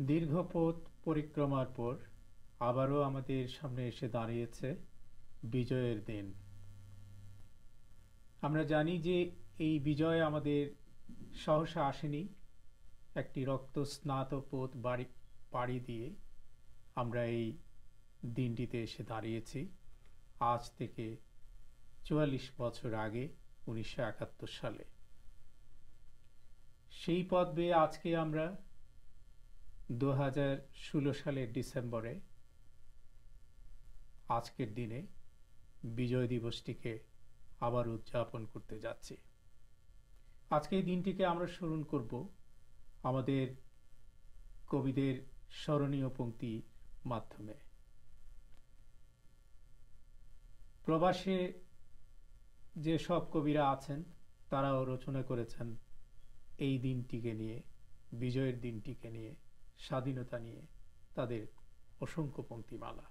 দীর্ঘ পথ পরিক্রমার পর আবারও আমাদের সামনে এসে দাঁড়িয়েছে বিজয়ের দিন। আমরা জানি যে এই বিজয় আমাদের সহসা আসেনি, একটি রক্তস্নাত পথ পাড়ি দিয়ে আমরা এই দিনটিতে এসে দাঁড়িয়েছি। আজ থেকে ৪৪ বছর আগে ১৯৭১ সালে। সেই পথ বেয়ে আজকে আমরা ২০১৬ সালের ডিসেম্বরে আজকের দিনে বিজয় দিবসটিকে আবার উদযাপন করতে যাচ্ছি। আজকে এই দিনটিকে আমরা স্মরণ করব আমাদের কবিদের স্মরণীয় পংক্তির মাধ্যমে। প্রবাসে যে সব কবিরা আছেন তারাও রচনা করেছেন এই দিনটিকে নিয়ে, বিজয়ের দিনটিকে নিয়ে, স্বাধীনতা নিয়ে তাদের অসংখ্য পংক্তিমালা।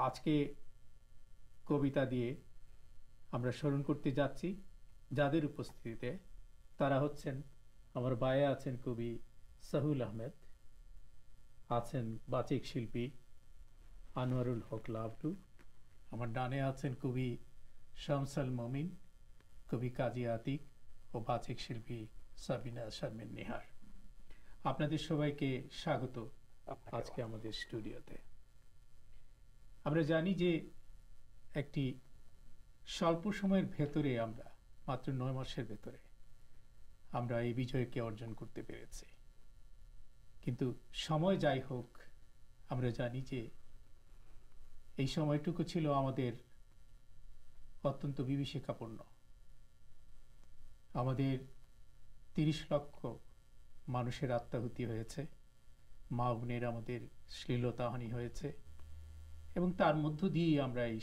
আজকে কবিতা দিয়ে আমরা স্মরণ করতে যাচ্ছি যাদের উপস্থিতিতে। তারা হচ্ছেন, আমার বায়ে আছেন কবি সাহুল আহমেদ, আছেন বাচিক শিল্পী আনোয়ারুল হক লাভলু, আমার ডানে আছেন কবি শামসাল মমিন, কবি কাজী আতিক ও বাচিক শিল্পী সাবিনা শারমিন নিহার। আপনাদের সবাইকে স্বাগত আজকে আমাদের স্টুডিওতে। আমরা জানি যে একটি স্বল্প সময়ের ভেতরে, আমরা মাত্র ৯ মাসের ভেতরে আমরা এই বিজয়কে অর্জন করতে পেরেছি। কিন্তু সময় যাই হোক, আমরা জানি যে এই সময়টুকু ছিল আমাদের অত্যন্ত বিভীষিকাপূর্ণ। আমাদের ৩০ লক্ষ মানুষের আত্মাহুতি হয়েছে, মা বোনের আমাদের শ্লীলতাহানি হয়েছে, এবং তার মধ্য দিয়েই আমরা এই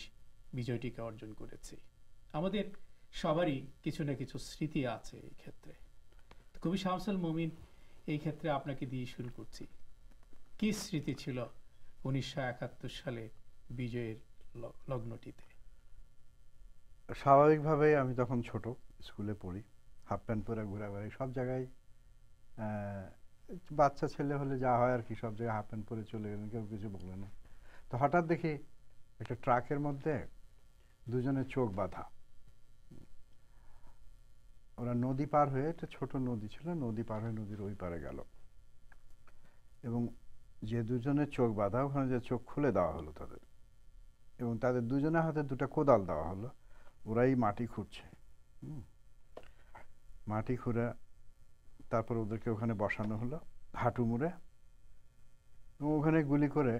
বিজয়টিকে অর্জন করেছি। আমাদের সবারই কিছু না কিছু স্মৃতি আছে এই ক্ষেত্রে। কবি শামসুল মমিন, এই ক্ষেত্রে আপনাকে দিয়ে শুরু করছি। কি স্মৃতি ছিল ১৯৭১ সালে বিজয়ের লগ্নটিতে? স্বাভাবিকভাবেই আমি তখন ছোট, স্কুলে পড়ি, হাফ প্যান্ট পরে ঘোরাঘুরি সব জায়গায়। বাচ্চা ছেলে হলে যা হয় আর কি, সব জায়গায় হাফ প্যান্ট পরে চলে গেলেন, কেউ কিছু বললো না। তো হঠাৎ দেখি একটা ট্রাকের মধ্যে দুজনের চোখ বাঁধা। ওরা নদী পার হয়ে, একটা ছোট নদী ছিল, নদী পার হয়ে নদীর ওই পারে গেল, এবং যে দুজনের চোখ বাঁধা ওখানে যে চোখ খুলে দেওয়া হলো তাদের, এবং তাদের দুজনের হাতে দুটো কোদাল দেওয়া হলো। ওরাই মাটি খুঁড়ছে, মাটি খুঁড়ে তারপর ওদেরকে ওখানে বসানো হলো হাঁটু মুড়ে, এবং ওখানে গুলি করে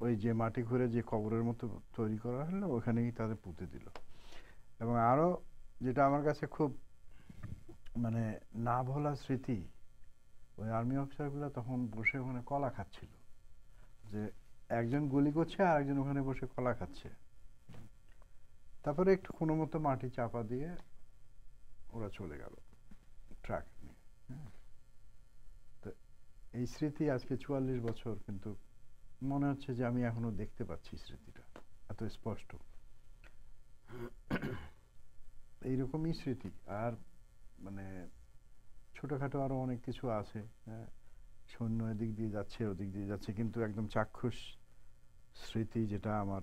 ওই যে মাটি খুঁড়ে যে কবরের মতো তৈরি করা হলো ওখানেই তাদের পুঁতে দিল। এবং আরও যেটা আমার কাছে খুব মানে না ভোলা স্মৃতি, ওই আর্মি অফিসারগুলো তখন বসে ওখানে কলা খাচ্ছিল, যে একজন গুলি করছে আর একজন ওখানে বসে কলা খাচ্ছে। তারপরে একটু কোনো মতো মাটি চাপা দিয়ে ওরা চলে গেল ট্রাক নিয়ে। তো এই স্মৃতি আজকে ৪৪ বছর, কিন্তু মনে হচ্ছে যে আমি এখনো দেখতে পাচ্ছি স্মৃতিটা এত স্পষ্ট। এইরকমই স্মৃতি। আর মানে ছোটখাটো আরো অনেক কিছু আছে, সৈন্য এদিক দিয়ে যাচ্ছে ওদিক দিয়ে যাচ্ছে, কিন্তু একদম চাক্ষুষ স্মৃতি যেটা আমার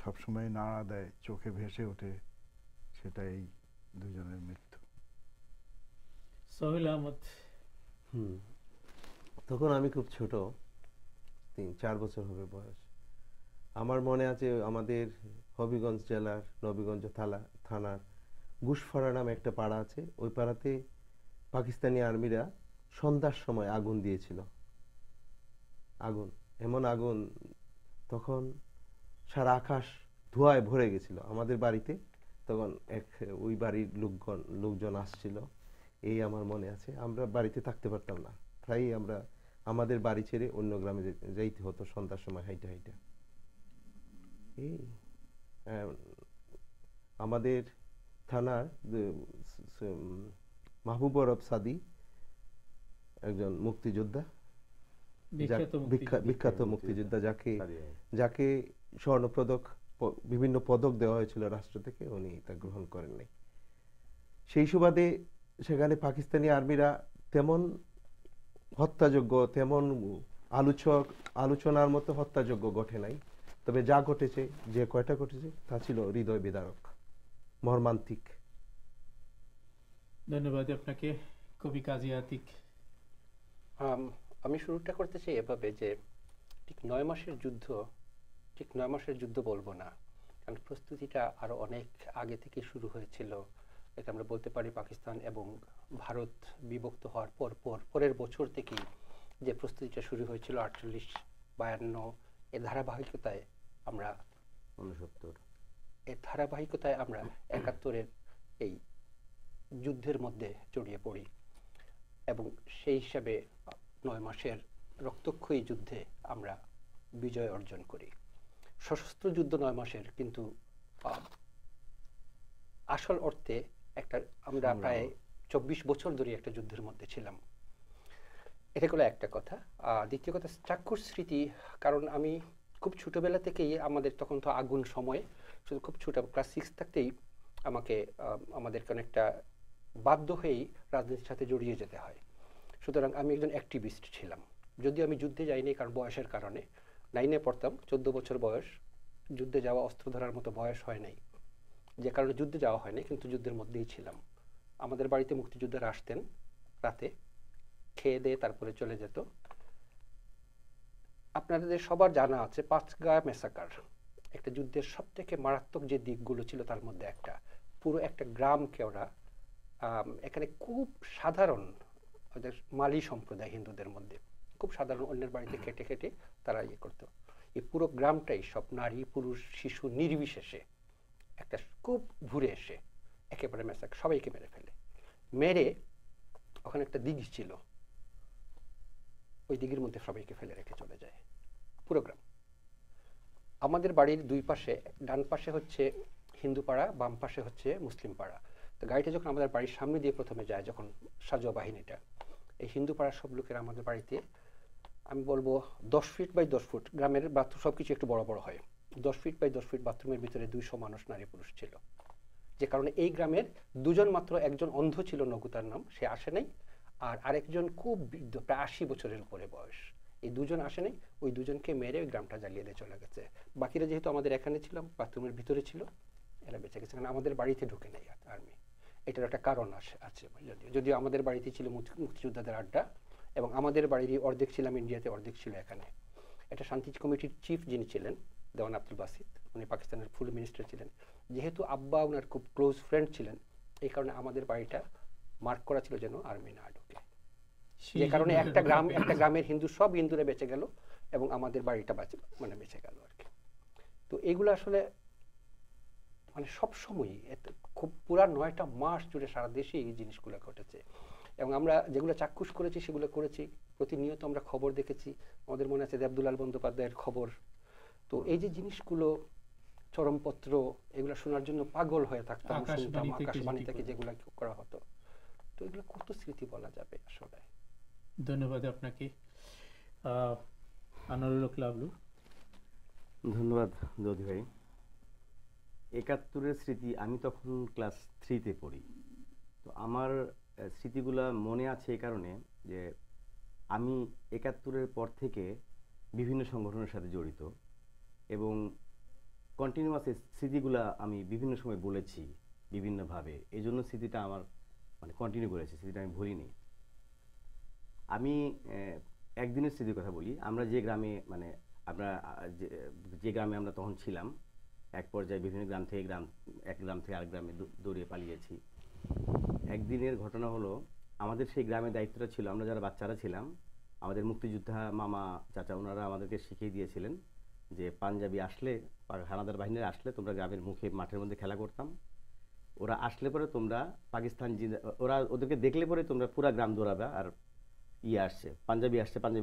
সবসময় নাড়া দেয়, চোখে ভেসে ওঠে, সেটা এই দুজনের মৃত্যু। সোহেল আহমদ। তখন আমি খুব ছোট, ৩-৪ বছর হবে বয়স। আমার মনে আছে আমাদের হবিগঞ্জ জেলার নবীগঞ্জ থানার ঘুষফাড়া নামে একটা পাড়া আছে, ওই পাড়াতে পাকিস্তানি আর্মিরা সন্ধ্যার সময় আগুন দিয়েছিল। আগুন, এমন আগুন, তখন সারা আকাশ ধোঁয়ায় ভরে গেছিল। আমাদের বাড়িতে তখন ওই বাড়ির লোকজন আসছিল, এই আমার মনে আছে। আমরা বাড়িতে থাকতে পারতাম না, প্রায়ই আমরা আমাদের বাড়ি ছেড়ে অন্য গ্রামে যাইতে হতো সন্ধ্যার সময় হাইটা হাইটা। এই আহ, আমাদের থানার মাহবুবর রব সাদি একজন মুক্তিযোদ্ধা, বিখ্যাত মুক্তিযোদ্ধা, যাকে স্বর্ণপদক, বিভিন্ন পদক দেওয়া হয়েছিল রাষ্ট্র থেকে, উনি তা গ্রহণ করেন নাই। সেই সুবাদে সেখানে পাকিস্তানি আর্মিরা তেমন হত্যাযোগ্য, তেমন আলোচনার মতো হত্যাযোগ্য ঘটে নাই, তবে যা ঘটেছে, যে কয়টা ঘটেছে তা ছিল হৃদয় বিদারক, মর্মান্তিক। ধন্যবাদ আপনাকে কবি কাজী আতিক। আমি শুরুটা করতে চাই এভাবে যে ঠিক 9 মাসের যুদ্ধ, ঠিক 9 মাসের যুদ্ধ বলবো না, কারণ প্রস্তুতিটা আরো অনেক আগে থেকে শুরু হয়েছিল। এটা আমরা বলতে পারি পাকিস্তান এবং ভারত বিভক্ত হওয়ার পরের বছর থেকেই যে প্রস্তুতিটা শুরু হয়েছিল, 48, 52 এর ধারাবাহিকতায় আমরা 69 এর ধারাবাহিকতায় আমরা 71-এর এই যুদ্ধের মধ্যে জড়িয়ে পড়ি এবং সেই হিসাবে 9 মাসের রক্তক্ষয়ী যুদ্ধে আমরা বিজয় অর্জন করি। সশস্ত্র যুদ্ধ 9 মাসের, কিন্তু আসল অর্থে একটা আমরা প্রায় 24 বছর ধরে একটা যুদ্ধের মধ্যে ছিলাম। এটা হলো একটা কথা। দ্বিতীয় কথা, চাক্ষুষ স্মৃতি, কারণ আমি খুব ছোটবেলা থেকেই, আমাদের তখন তো আগুন সময়, শুধু খুব ছোট ক্লাস 6 থাকতেই আমাকে আমাদের অনেকটা বাধ্য হয়েই রাজনীতির সাথে জড়িয়ে যেতে হয়। সুতরাং আমি একজন অ্যাক্টিভিস্ট ছিলাম, যদিও আমি যুদ্ধে যাইনি, কারণ বয়সের কারণে। 9-এ পড়তাম, 14 বছর বয়স, যুদ্ধে যাওয়া, অস্ত্র ধরার মতো বয়স হয় নাই, যে কারণে যুদ্ধে যাওয়া হয়নি, কিন্তু যুদ্ধের মধ্যেই ছিলাম। আমাদের বাড়িতে মুক্তিযোদ্ধারা আসতেন রাতে, খেয়ে দিয়ে তারপরে চলে যেত। আপনাদের সবার জানা আছে পাঁচগাঁ ম্যাসাকার, একটা যুদ্ধের সব থেকে মারাত্মক যে দিকগুলো ছিল তার মধ্যে একটা, পুরো একটা গ্রামকে ওরা, এখানে খুব সাধারণ, ওদের মালি সম্প্রদায় হিন্দুদের মধ্যে খুব সাধারণ, অন্যের বাড়িতে খেটে খেটে তারা ইয়ে করতো। এই পুরো গ্রামটাই সব নারী পুরুষ শিশু নির্বিশেষে একটা খুব ঘুরে এসে একেবারে ম্যাসাকার, সবাইকে মেরে ফেলে। মেরে ওখানে একটা দিঘি ছিল, ওই দিঘির মধ্যে সবাইকে ফেলে রেখে চলে যায় পুরো গ্রাম। আমাদের বাড়ির দুই পাশে, ডান পাশে হচ্ছে হিন্দু পাড়া, বাম পাশে হচ্ছে মুসলিম পাড়া। তো গাড়িটা যখন আমাদের বাড়ির সামনে দিয়ে প্রথমে যায়, যখন সাজোয়া বাহিনীটা, এই হিন্দু পাড়ার সব লোকেরা আমাদের বাড়িতে, আমি বলবো 10 ফিট বাই 10 ফুট, গ্রামের বাথরুম সবকিছু একটু বড় বড় হয়, 10 ফিট বাই 10 ফিট বাথরুমের ভিতরে 200 মানুষ নারী পুরুষ ছিল। যে কারণে এই গ্রামের দুজন মাত্র, একজন অন্ধ ছিল, নগুতার নাম, সে আসে নাই, আর আরেকজন খুব বৃদ্ধ, প্রায় 80 বছরের উপরে বয়স, এই দুজন আসে নাই। ওই দুজনকে মেরে ওই গ্রামটা জ্বালিয়ে দিয়ে চলে গেছে। বাকিরা যেহেতু আমাদের এখানে ছিলাম, বাথরুমের ভিতরে ছিল, এরা বেঁচে গেছে, কারণ আমাদের বাড়িতে ঢুকে নেই আর্মি। এটার একটা কারণ আছে, যদিও আমাদের বাড়িতে ছিল মুক্তিযোদ্ধাদের আড্ডা, এবং আমাদের বাড়ির অর্ধেক ছিলাম ইন্ডিয়াতে, অর্ধেক ছিল এখানে। এটা শান্তি কমিটির চিফ যিনি ছিলেন, দেওয়ান আব্দুল বাসিত, উনি পাকিস্তানের ফুল মিনিস্টার ছিলেন। যেহেতু আব্বা ওনার খুব ক্লোজ ফ্রেন্ড ছিলেন, এই কারণে আমাদের বাড়িটা মার্ক করা ছিল যেন আর্মি না ঢুকে। যে কারণে একটা গ্রামের হিন্দু, সব হিন্দুরা বেঁচে গেল এবং আমাদের বাড়িটা বেঁচে গেল আর কি। তো এইগুলো আসলে সবসময়ই খুব পুরা 9টা মাস জুড়ে সারা দেশে এই জিনিসগুলো ঘটেছে, এবং আমরা যেগুলো চাক্ষুষ করেছি সেগুলো করেছি। প্রতিনিয়ত আমরা খবর দেখেছি, আমাদের মনে আছে দেবদুলাল বন্দ্যোপাধ্যায়ের খবর। তো এই যে জিনিসগুলো, চরমপত্র, এগুলো শোনার জন্য পাগল হয়ে থাকতাম, শুনতাম আকাশবাণী থেকে যেগুলো করা হতো। তো এগুলো কত স্মৃতি বলা যাবে আসলে। ধন্যবাদ আপনাকে। আনোয়ারুল হক লাবলু। ধন্যবাদ দৌদি ভাই। 71-এর স্মৃতি, আমি তখন ক্লাস 3-তে পড়ি। তো আমার স্মৃতিগুলা মনে আছে এই কারণে যে আমি 71-এর পর থেকে বিভিন্ন সংগঠনের সাথে জড়িত, এবং কন্টিনিউয়াস স্মৃতিগুলা আমি বিভিন্ন সময় বলেছি বিভিন্নভাবে, এই জন্য স্মৃতিটা আমার কন্টিনিউ করেছে, স্মৃতিটা আমি ভুলিনি। আমি একদিনের স্মৃতির কথা বলি। আমরা যে গ্রামে যে গ্রামে আমরা তখন ছিলাম, এক পর্যায়ে বিভিন্ন গ্রাম থেকে এক গ্রাম থেকে আরেক গ্রামে দৌড়িয়ে পালিয়েছি। একদিনের ঘটনা হলো, আমাদের সেই গ্রামের দায়িত্বটা ছিল, আমরা যারা বাচ্চারা ছিলাম, আমাদের মুক্তিযোদ্ধা মামা চাচা ওনারা আমাদেরকে শিখিয়ে দিয়েছিলেন যে পাঞ্জাবি আসলে, হানাদার বাহিনীর আসলে তোমরা গ্রামের মুখে মাঠের মধ্যে খেলা করতাম। ওরা আসলে পরে তোমরা পাকিস্তান, ওরা ওদেরকে দেখলে পরে তোমরা পুরা গ্রাম দৌড়াবে, আর ইয়ে আসছে, পাঞ্জাবি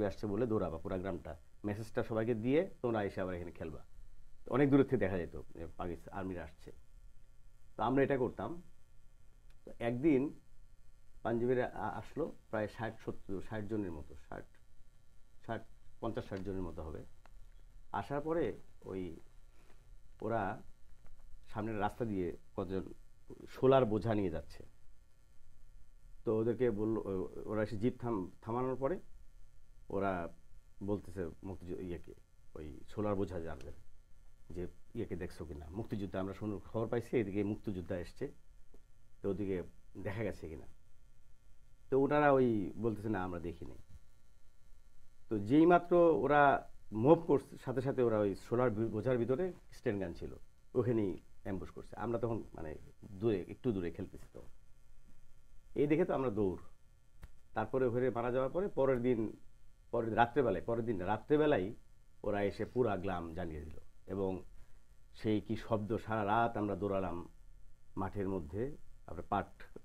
আসছে বলে দৌড়াবা পুরো গ্রামটা, মেসেজটা সবাইকে দিয়ে তোমরা এসে আবার এখানে খেলবা। তো অনেক দূরের থেকে দেখা যেত যে পাকিস্তান আর্মিরা আসছে। তো আমরা এটা করতাম। তো একদিন পাঞ্জাবিরা আসলো প্রায় 60 জনের মতো, 50-60 জনের মতো হবে। আসার পরে ওরা সামনের রাস্তা দিয়ে কতজন শোলার বোঝা নিয়ে যাচ্ছে। তো ওদেরকে বললো, ওরা এসে জিপ থামানোর পরে ওরা বলতেছে ইয়েকে, ওই শোলার বোঝা যাদের যে ইয়েকে দেখছো কিনা, মুক্তিযুদ্ধ আমরা খবর পাইছি এদিকে মুক্তিযোদ্ধা এসছে, তো ওদিকে দেখা গেছে কিনা। তো ওনারা বলতেছে না আমরা দেখিনি। তো যেই মাত্র ওরা মুভ করছে সাথে সাথে ওরা ওই সোলার বোঝার ভিতরে স্ট্যান্ড গান ছিল, ওখানেই অ্যাম্বুশ করছে। আমরা তখন মানে একটু দূরে খেলতেছি, তো এই দেখে তো আমরা দৌড়। তারপরে ওখানে মারা যাওয়ার পরে পরের দিন রাত্রেবেলায় ওরা এসে পুরা গ্রাম জ্বালিয়ে দিল। এবং সেই কি শব্দ, সারা রাত আমরা দৌড়ালাম মাঠের মধ্যে। আমরা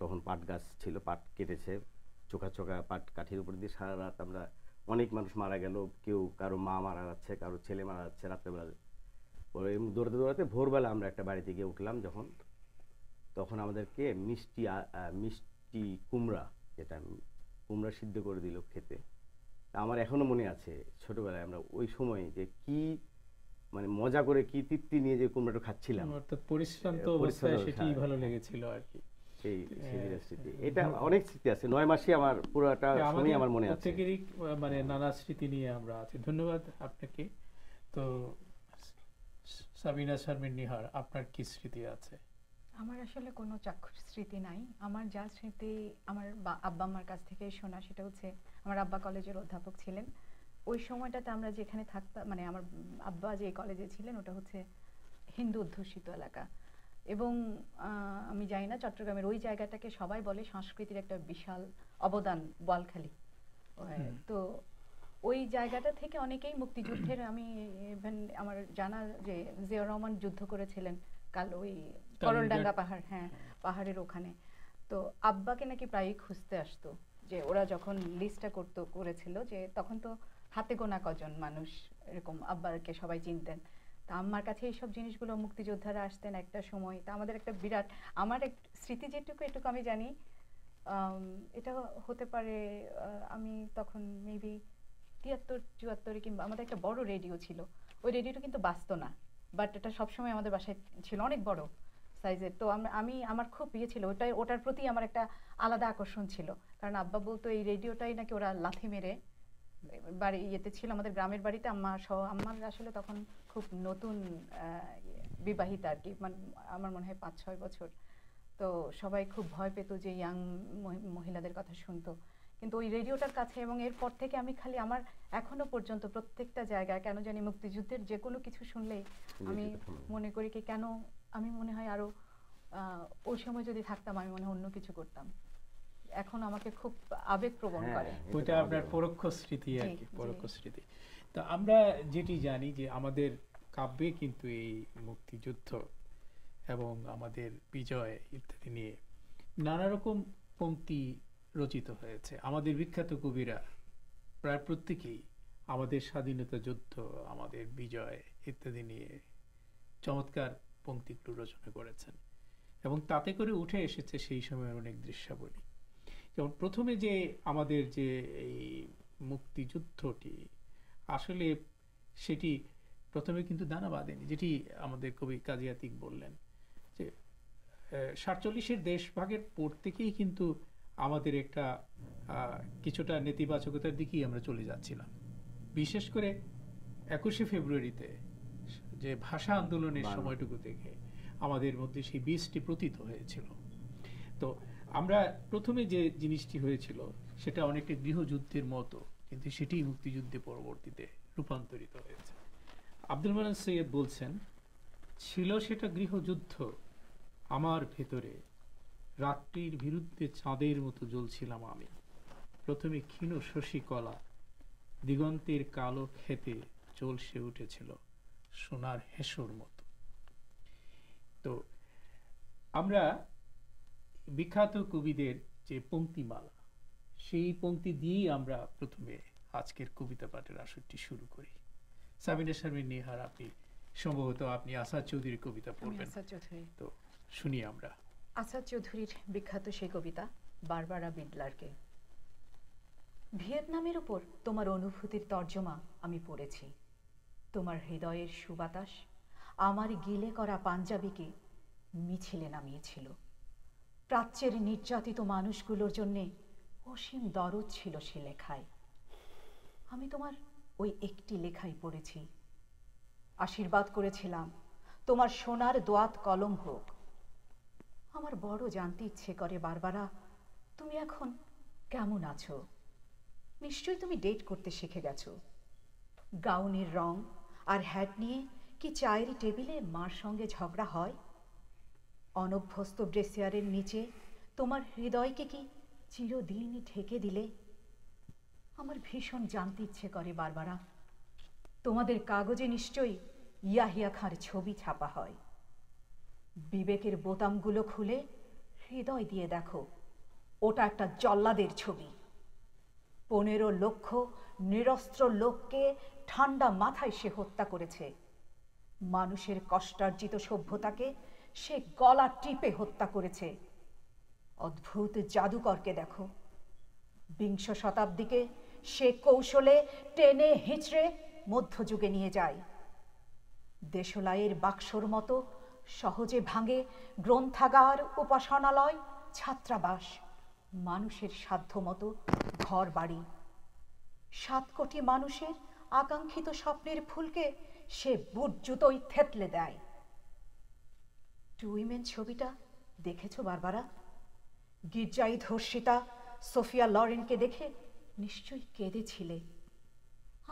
তখন পাট গাছ ছিল, পাট কেটেছে, চোখা পাট কাঠির উপর দিয়ে সারা রাত আমরা, অনেক মানুষ মারা গেল, কারো মা মারা যাচ্ছে, কারো ছেলে মারা যাচ্ছে রাত্রেবেলা। দৌড়াতে ভোরবেলা আমরা একটা বাড়িতে গিয়ে উঠলাম যখন, তখন আমাদেরকে মিষ্টি কুমড়া, যেটা কুমড়া সিদ্ধ করে দিল খেতে। আমার এখনো মনে আছে ছোটবেলায় আমরা ওই সময় যে কি মানে মজা করে, কি তৃপ্তি নিয়ে যে কুমড়াটা খাচ্ছিলাম, অর্থাৎ পরিশ্রান্ত অবস্থায় সেটাই ভালো লেগেছিল আর কি। সেই স্মৃতি, এটা অনেক স্মৃতি আছে। 9 মাসে আমার পুরোটা সময় আমার মনে আছে। প্রত্যেকেরই মানে নানা স্মৃতি নিয়ে আমরা আছি। ধন্যবাদ আপনাকে। তো সাবিনা শারমিন নিহার, আপনার কি স্মৃতি আছে? আমার আসলে কোনো চাক্ষুষ স্মৃতি নাই। আমার যা স্মৃতি আমার আব্বা আমার কাছ থেকে শোনা, সেটা হচ্ছে আমার আব্বা কলেজের অধ্যাপক ছিলেন। ওই সময়টাতে আমরা যেখানে থাকতাম, মানে আমার আব্বা যে কলেজে ছিলেন ওটা হচ্ছে হিন্দু অধ্যুষিত এলাকা। এবং আমি জানি না, চট্টগ্রামের ওই জায়গাটাকে সবাই বলে সংস্কৃতির একটা বিশাল অবদান, বোয়ালখালী। তো ওই জায়গাটা থেকে অনেকেই মুক্তিযুদ্ধের, আমি ইভেন আমার জানা যে জিয়াউর রহমান যুদ্ধ করেছিলেন কাল ওই করলডাঙ্গা পাহাড়, হ্যাঁ পাহাড়ের ওখানে। তো আব্বাকে নাকি প্রায়ই খুঁজতে আসতো, যে ওরা যখন লিস্টটা করেছিল, যে তখন তো হাতে গোনা কজন মানুষ এরকম আব্বাকে সবাই চিনতেন। তা আমার কাছে এইসব জিনিসগুলো, মুক্তিযোদ্ধারা আসতেন একটা সময়, তা আমাদের একটা বিরাট, আমার এক স্মৃতি এটুকু আমি জানি, এটা হতে পারে আমি তখন মেবি 73-74 কিংবা, আমাদের একটা বড় রেডিও ছিল। ওই রেডিওটা কিন্তু বাজতো না, বাট এটা সবসময় আমাদের বাসায় ছিল, অনেক বড় সাইজের। তো আমার খুব ইয়ে ছিল ওটার প্রতি আমার একটা আলাদা আকর্ষণ ছিল। কারণ আব্বা বলতো এই রেডিওটাই নাকি ওরা লাথি মেরে, বাড়ি ইয়েতে ছিল আমাদের গ্রামের বাড়িতে, আমার আসলে তখন খুব নতুন বিবাহিতা আর কি, মানে আমার মনে হয় 5-6 বছর। তো সবাই খুব ভয় পেত যে ইয়াং মহিলাদের কথা শুনতো। কিন্তু ওই রেডিওটার কাছে, এবং এরপর থেকে আমি খালি, আমার এখনো পর্যন্ত প্রত্যেকটা জায়গায় কেন জানি মুক্তিযুদ্ধের যে কোনো কিছু শুনলেই আমি মনে করি কি, কেন আমি মনে হয় আরো ওই সময় যদি থাকতাম আমি মনে হয় অন্য কিছু করতাম। এখন আমাকে খুব আবেগপ্রবণ করে। ওইটা আপনার পরোক্ষ স্মৃতি আর কি, পরোক্ষ স্মৃতি। তো আমরা যেটি জানি যে আমাদের কাব্যে কিন্তু এই মুক্তিযুদ্ধ এবং আমাদের বিজয় ইত্যাদি নিয়ে নানা রকম পংক্তি রচিত হয়েছে। আমাদের বিখ্যাত কবিরা প্রায় প্রত্যেকেই আমাদের স্বাধীনতা যুদ্ধ, আমাদের বিজয় ইত্যাদি নিয়ে চমৎকার পংক্তিগুলো রচনা করেছেন, এবং তাতে করে উঠে এসেছে সেই সময়ের অনেক দৃশ্যাবলী। যেমন প্রথমে যে আমাদের যে এই মুক্তিযুদ্ধটি, আসলে সেটি প্রথমে কিন্তু দানা বাঁধেনি, যেটি আমাদের কবি কাজী আতিক বললেন, যে 47-এর দেশভাগের পর থেকেই কিন্তু আমাদের একটা কিছুটা নেতিবাচকতার দিকেই আমরা চলে যাচ্ছিলাম। বিশেষ করে 21শে ফেব্রুয়ারিতে যে ভাষা আন্দোলনের সময়টুকু থেকে আমাদের মধ্যে সেই বীজটি প্রতীত হয়েছিল। তো আমরা প্রথমে যে জিনিসটি হয়েছিল সেটা অনেকটা গৃহযুদ্ধের মতো, কিন্তু সেটি মুক্তিযুদ্ধে পরবর্তীতে রূপান্তরিত হয়েছে। আব্দুল মান্নান সৈয়দ বলছেন, ছিল সেটা গৃহযুদ্ধ, আমার ভেতরে রাত্রির বিরুদ্ধে চাঁদের মতো জ্বলছিলাম আমি। প্রথমে ক্ষীণ শশী কলা, দিগন্তের কালো ক্ষেতে চলসে উঠেছিল সোনার হেসোর মতো। তো আমরা বিখ্যাত কবিদের যে পংক্তিমালা, সেই পংক্তি দিয়েই আমরা প্রথমে আজকের কবিতা পাঠের আসরটি শুরু করি। সাবিনা শারমিন নিহার, আপনি সম্ভবত আপনি আসাদ চৌধুরীর কবিতা আমি পড়বেন, আসাদ চৌধুরী। তো শুনি আমরা। আসাদ চৌধুরীর বিখ্যাত সেই কবিতা বারবারা বিডলারকে। ভিয়েতনামের উপর তোমার অনুভূতির তর্জমা আমি পড়েছি। তোমার হৃদয়ের সুবাতাস আমার গিলে করা পাঞ্জাবিকে মিছিলে নামিয়েছিল। প্রাচ্যের নির্যাতিত মানুষগুলোর জন্যে অসীম দরদ ছিল সে লেখায়। আমি তোমার ওই একটি লেখাই পড়েছি। আশীর্বাদ করেছিলাম তোমার সোনার দোয়াত কলম হোক। আমার বড় জানতে ইচ্ছে করে বারবারা, তুমি এখন কেমন আছো? নিশ্চয়ই তুমি ডেট করতে শিখে গেছো। গাউনের রং আর হ্যাট নিয়ে কি চায়ের টেবিলে মার সঙ্গে ঝগড়া হয়? অনভ্যস্ত ব্রেসিয়ারের নিচে তোমার হৃদয়কে কি চিরদিন ঢেকে দিলে? আমার ভীষণ জানতে ইচ্ছে করে বারবারা, তোমাদের কাগজে নিশ্চয়ই ইয়াহিয়া খাঁর ছবি ছাপা হয়। বিবেকের বোতামগুলো খুলে হৃদয় দিয়ে দেখো, ওটা একটা জল্লাদের ছবি। 15 লক্ষ নিরস্ত্র লোককে ঠান্ডা মাথায় সে হত্যা করেছে। মানুষের কষ্টার্জিত সভ্যতাকে সে গলা টিপে হত্যা করেছে। অদ্ভুত জাদুকরকে দেখো, বিংশ শতাব্দীকে সে কৌশলে টেনে হিঁচড়ে মধ্যযুগে নিয়ে যায়। দেশলাইয়ের বাক্সর মতো সহজে ভাঙে গ্রন্থাগার, উপাসনালয়, ছাত্রাবাস, মানুষের সাধ্য মতো ঘর বাড়ি। 7 কোটি মানুষের আকাঙ্ক্ষিত স্বপ্নের ফুলকে সে বুট জুতোই থেতলে দেয়। টু উইমেন ছবিটা দেখেছো বারবারা? গির্জায় ধর্ষিতা সোফিয়া লরেনকে দেখে নিশ্চয়ই কেঁদেছিলে।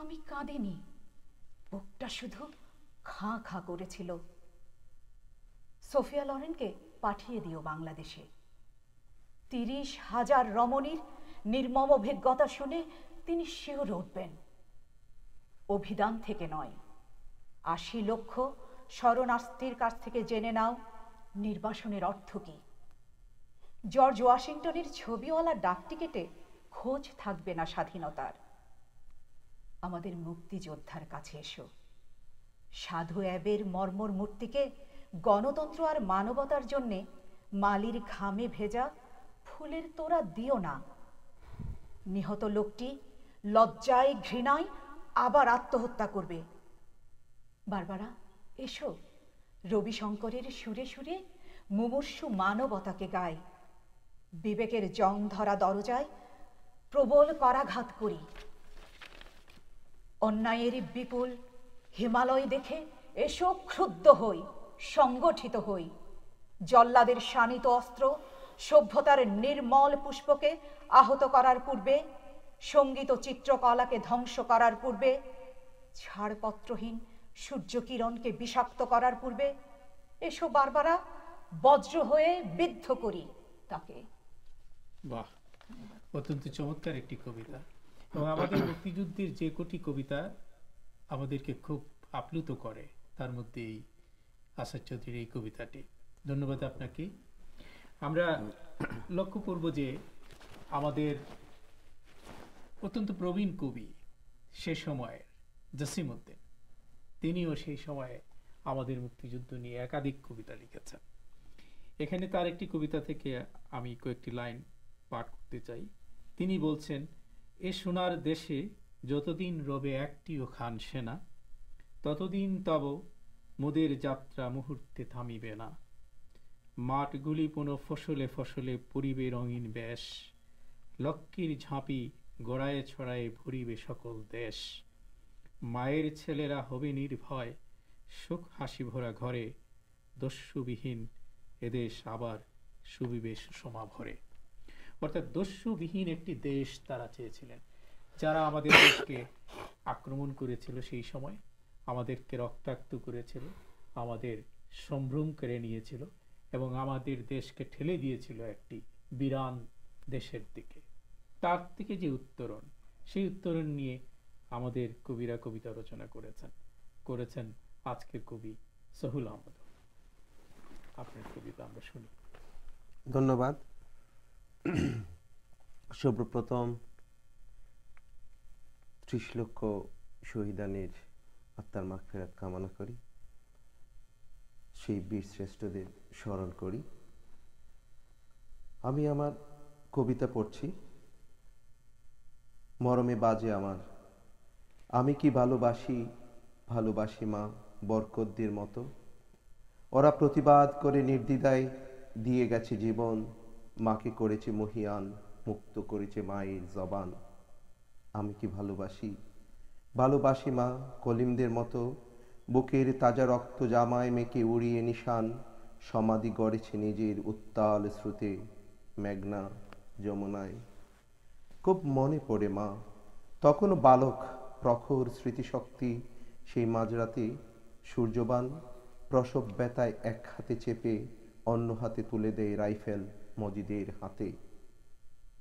আমি কাঁদিনি, বুকটা শুধু খাঁ খাঁ করেছিল। সোফিয়া লরেনকে পাঠিয়ে দিও বাংলাদেশে। 30,000 রমণীর নির্মম অভিজ্ঞতা শুনে তিনি শিহরে উঠবেন। অভিধান থেকে নয়, 80 লক্ষ শরণার্থীর কাছ থেকে জেনে নাও নির্বাসনের অর্থ কি। জর্জ ওয়াশিংটনের ছবিওয়ালা ডাকটিকেটে খোঁজ থাকবে না স্বাধীনতার। আমাদের মুক্তিযোদ্ধার কাছে এসো। সাধু অ্যাবের মর্মর মূর্তিকে গণতন্ত্র আর মানবতার জন্যে মালির ঘামে ভেজা ফুলের তোড়া দিও না। নিহত লোকটি লজ্জায় ঘৃণায় আবার আত্মহত্যা করবে। বারবারা এসো, রবিশঙ্করের সুরে সুরে মুমূর্ষু মানবতাকে গায়। বিবেকের জং ধরা দরজায় প্রবল করাঘাত করি। অন্যায়ের বিপুল হিমালয় দেখে এসো ক্ষুব্ধ হই, সংগঠিত হই। জল্লাদের শানিত অস্ত্র সভ্যতার নির্মল পুষ্পকে আহত করার পূর্বে, সঙ্গীত চিত্রকলাকে ধ্বংস করার পূর্বে, ছাড়পত্রহীন সূর্যকিরণকে বিষাক্ত করার পূর্বে এসো বারবারা, বজ্র হয়ে বিদ্ধ করি তাকে। বাহ, অত্যন্ত চমৎকার একটি কবিতা। এবং আমাদের মুক্তিযুদ্ধের যে কটি কবিতা আমাদেরকে খুব আপ্লুত করে, তার মধ্যে এই আসাদ চৌধুরীর এই কবিতাটি। ধন্যবাদ আপনাকে। আমরা লক্ষ্য করব যে আমাদের অত্যন্ত প্রবীণ কবি সে সময়ের জসিমউদ্দিন, তিনিও সেই সময়ে আমাদের মুক্তিযুদ্ধ নিয়ে একাধিক কবিতা লিখেছেন। এখানে তার একটি কবিতা থেকে আমি কয়েকটি লাইন পাঠ করতে চাই। তিনি বলছেন, এ সোনার দেশে যতদিন রবে একটিও খান সেনা, ততদিন তব মোদের যাত্রা মুহূর্তে থামিবে না। মাঠগুলি পুনঃ ফসলে ফসলে পরিবে রঙিন বেশ, লক্ষ্মীর ঝাঁপি গড়ায়ে ছড়ায়ে ভরিবে সকল দেশ। মায়ের ছেলেরা হবে নির্ভয়, সুখ হাসি ভরা ঘরে, দস্যুবিহীন এদেশ আবার সুবিবে সুষমা ভরে। অর্থাৎ দস্যুবিহীন একটি দেশ তারা চেয়েছিলেন। যারা আমাদের দেশকে আক্রমণ করেছিল সেই সময়, আমাদেরকে রক্তাক্ত করেছিল, আমাদের সম্ভ্রম করে নিয়েছিল এবং আমাদের দেশকে ঠেলে দিয়েছিল একটি বিরান দেশের দিকে। তার থেকে যে উত্তরণ, সেই উত্তরণ নিয়ে আমাদের কবিরা কবিতা রচনা করেছেন আজকের কবি সহুল আহমদ। আপনার কবিতা আমরা শুনি। ধন্যবাদ। সর্বপ্রথম 30 লক্ষ শহীদানের আত্মার মাগফিরাত কামনা করি, সেই বীর শ্রেষ্ঠদের স্মরণ করি। আমি আমার কবিতা পড়ছি। মরমে বাজে আমার, আমি কি ভালোবাসি, ভালোবাসি মা বরকতদের মতো। ওরা প্রতিবাদ করে নির্দ্বিধায় দিয়ে গেছে জীবন, মাকে করেছে মহিয়ান, মুক্ত করেছে মায়ের জবান। আমি কি ভালোবাসি, ভালোবাসি মা কলিমদের মতো, বুকের তাজা রক্ত জামায় মেকে উড়িয়ে নিশান, সমাধি গড়েছে নিজের উত্তাল স্রোতে মেঘনা যমুনায়। খুব মনে পড়ে মা, তখনও বালক, প্রখর স্মৃতিশক্তি, সেই মাঝরাতে সূর্যবান প্রসব ব্যথায় এক হাতে চেপে অন্য হাতে তুলে দেয় রাইফেল মজিদের হাতে।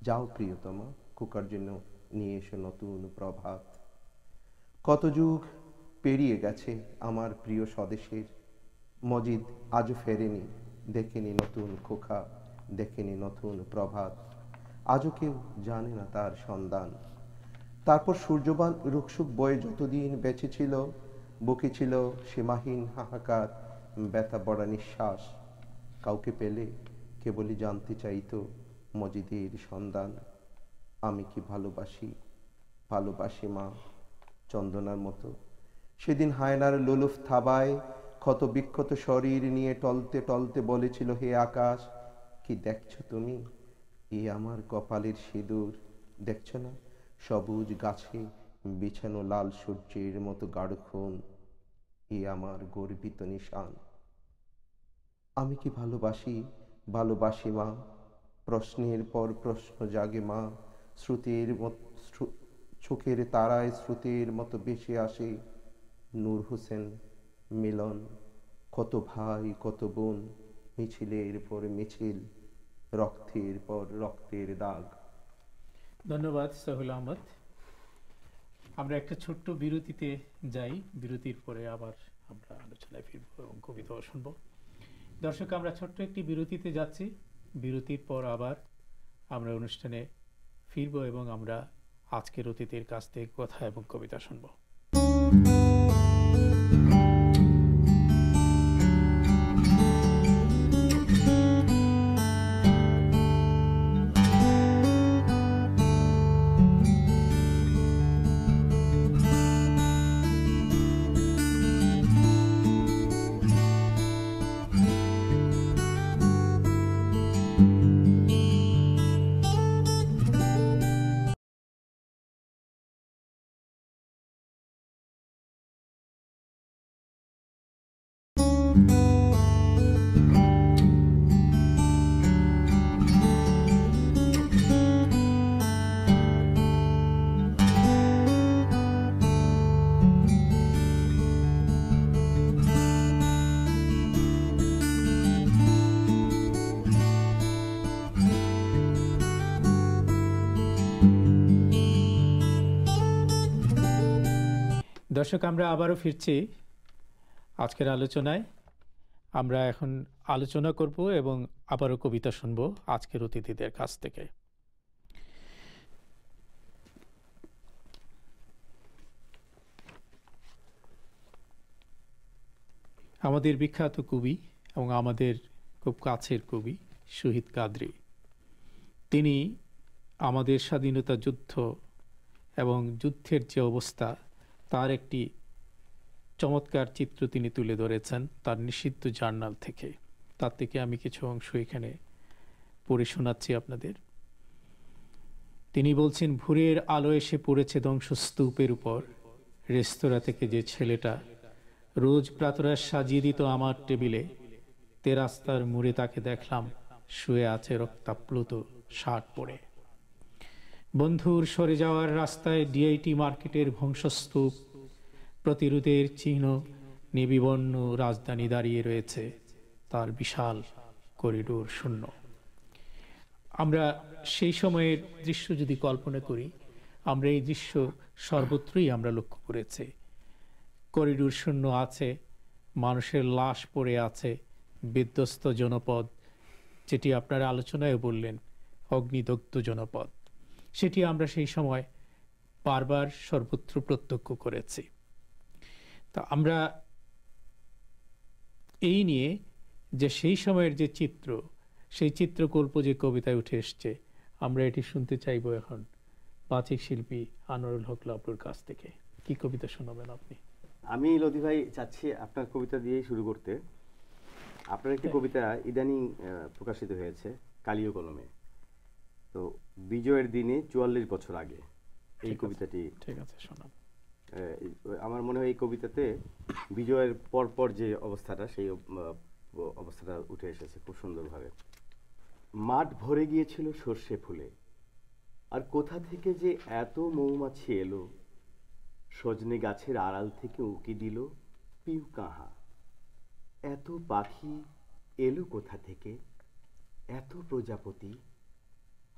যাও প্রিয়তমা, খোকার জন্য নিয়ে এসো নতুন প্রভাত। কত যুগ পেরিয়ে গেছে আমার প্রিয় স্বদেশের, মজিদ আজও ফেরেনি, দেখেনি নতুন খোকা, দেখেনি নতুন প্রভাত। আজও কেউ জানে না তার সন্ধান। তারপর সূর্যবান রুকসুক বয়ে যতদিন বেঁচে ছিল, বুকে ছিল সীমাহীন হাহাকার, ব্যথা বড়া নিঃশ্বাস। কাউকে পেলে কেবলই জানতে চাইতো মজিদের সন্ধান। আমি কি ভালোবাসি, ভালোবাসি মা চন্দনার মতো। সেদিন হায়নার লোলুফ থাবায় ক্ষত বিক্ষত শরীর নিয়ে টলতে টলতে বলেছিল, হে আকাশ কি দেখছো তুমি, এ আমার কপালের সিঁদুর। দেখছো না সবুজ গাছে বিছানো লাল সূর্যের মতো গাঢ় খুন, এ আমার গর্বিত নিশান। আমি কি ভালোবাসি, ভালোবাসি মা। প্রশ্নের পর প্রশ্ন জাগে মা, শ্রুতির চোখের তারায় শ্রুতির মতো ভেসে আসে নূর হোসেন মিলন। কত ভাই কত বোন, মিছিলের পর মিছিল, রক্তের পর রক্তের দাগ। ধন্যবাদ সাহুল আহমদ। আমরা একটা ছোট্ট বিরতিতে যাই, বিরতির পরে আবার আমরা আলোচনায় ফিরব এবং কবিতাও শুনবো। দর্শক, আমরা ছোট্ট একটি বিরতিতে যাচ্ছি। বিরতির পর আবার আমরা অনুষ্ঠানে ফিরব এবং আমরা আজকের অতিথির কাছ থেকে কথা এবং কবিতা শুনবো। দর্শক, আমরা আবারও ফিরছি আজকের আলোচনায়। আমরা এখন আলোচনা করব এবং আবারও কবিতা শুনবো আজকের অতিথিদের কাছ থেকে। আমাদের বিখ্যাত কবি এবং আমাদের খুব কাছের কবি শহীদ কাদরী, তিনি আমাদের স্বাধীনতা যুদ্ধ এবং যুদ্ধের যে অবস্থা তার একটি চমৎকার চিত্র তিনি তুলে ধরেছেন তার নিষিদ্ধ জার্নাল থেকে। তার থেকে আমি কিছু অংশ এখানে পড়ে শোনাচ্ছি আপনাদের। তিনি বলছেন, ভোরের আলো এসে পড়েছে ধ্বংসস্তূপের উপর, রেস্তোরাঁ থেকে যে ছেলেটা রোজ প্রাতরাশ সাজিয়ে দিত আমার টেবিলে, তেরাস্তার মোড়ে তাকে দেখলাম শুয়ে আছে রক্তাপ্লুত শার্ট পরে। বন্ধুর সরে যাওয়ার রাস্তায় ডিআইটি মার্কেটের ধ্বংসস্তূপ, প্রতিরোধের চিহ্ন নিবিবর্ণ রাজধানী দাঁড়িয়ে রয়েছে, তার বিশাল করিডোর শূন্য। আমরা সেই সময়ের দৃশ্য যদি কল্পনা করি, আমরা এই দৃশ্য সর্বত্রই আমরা লক্ষ্য করেছি। করিডোর শূন্য আছে, মানুষের লাশ পড়ে আছে, বিধ্বস্ত জনপদ, যেটি আপনারা আলোচনায় বললেন অগ্নিদগ্ধ জনপদ। সেটি আমরা সেই সময় বারবার সর্বত্র প্রত্যক্ষ করেছি। তো আমরা এই নিয়ে যে সেই সময়ের যে চিত্র, সেই চিত্রকল্প যে কবিতায় উঠে এসছে, আমরা এটি শুনতে চাইবো এখন বাচিক শিল্পী আনোয়ারুল হক লাবলুর কাছ থেকে। কি কবিতা শোনাবেন আপনি? আমি লতি ভাই চাচ্ছি আপনার কবিতা দিয়েই শুরু করতে। আপনার একটি কবিতা ইদানিং প্রকাশিত হয়েছে কালীয় কলমে। তো বিজয়ের দিনে ৪৪ বছর আগে এই কবিতাটি। ঠিক আছে, শোনাব। আমার মনে হয় এই কবিতাতে বিজয়ের পরপর যে অবস্থাটা, সেই অবস্থাটা উঠে এসেছে খুব সুন্দরভাবে। মাঠ ভরে গিয়েছিল সর্ষে ফুলে, আর কোথা থেকে যে এত মৌমাছি এলো, সজনে গাছের আড়াল থেকে উকি দিল পিউ কাহা। এত পাখি এলো কোথা থেকে, এত প্রজাপতি,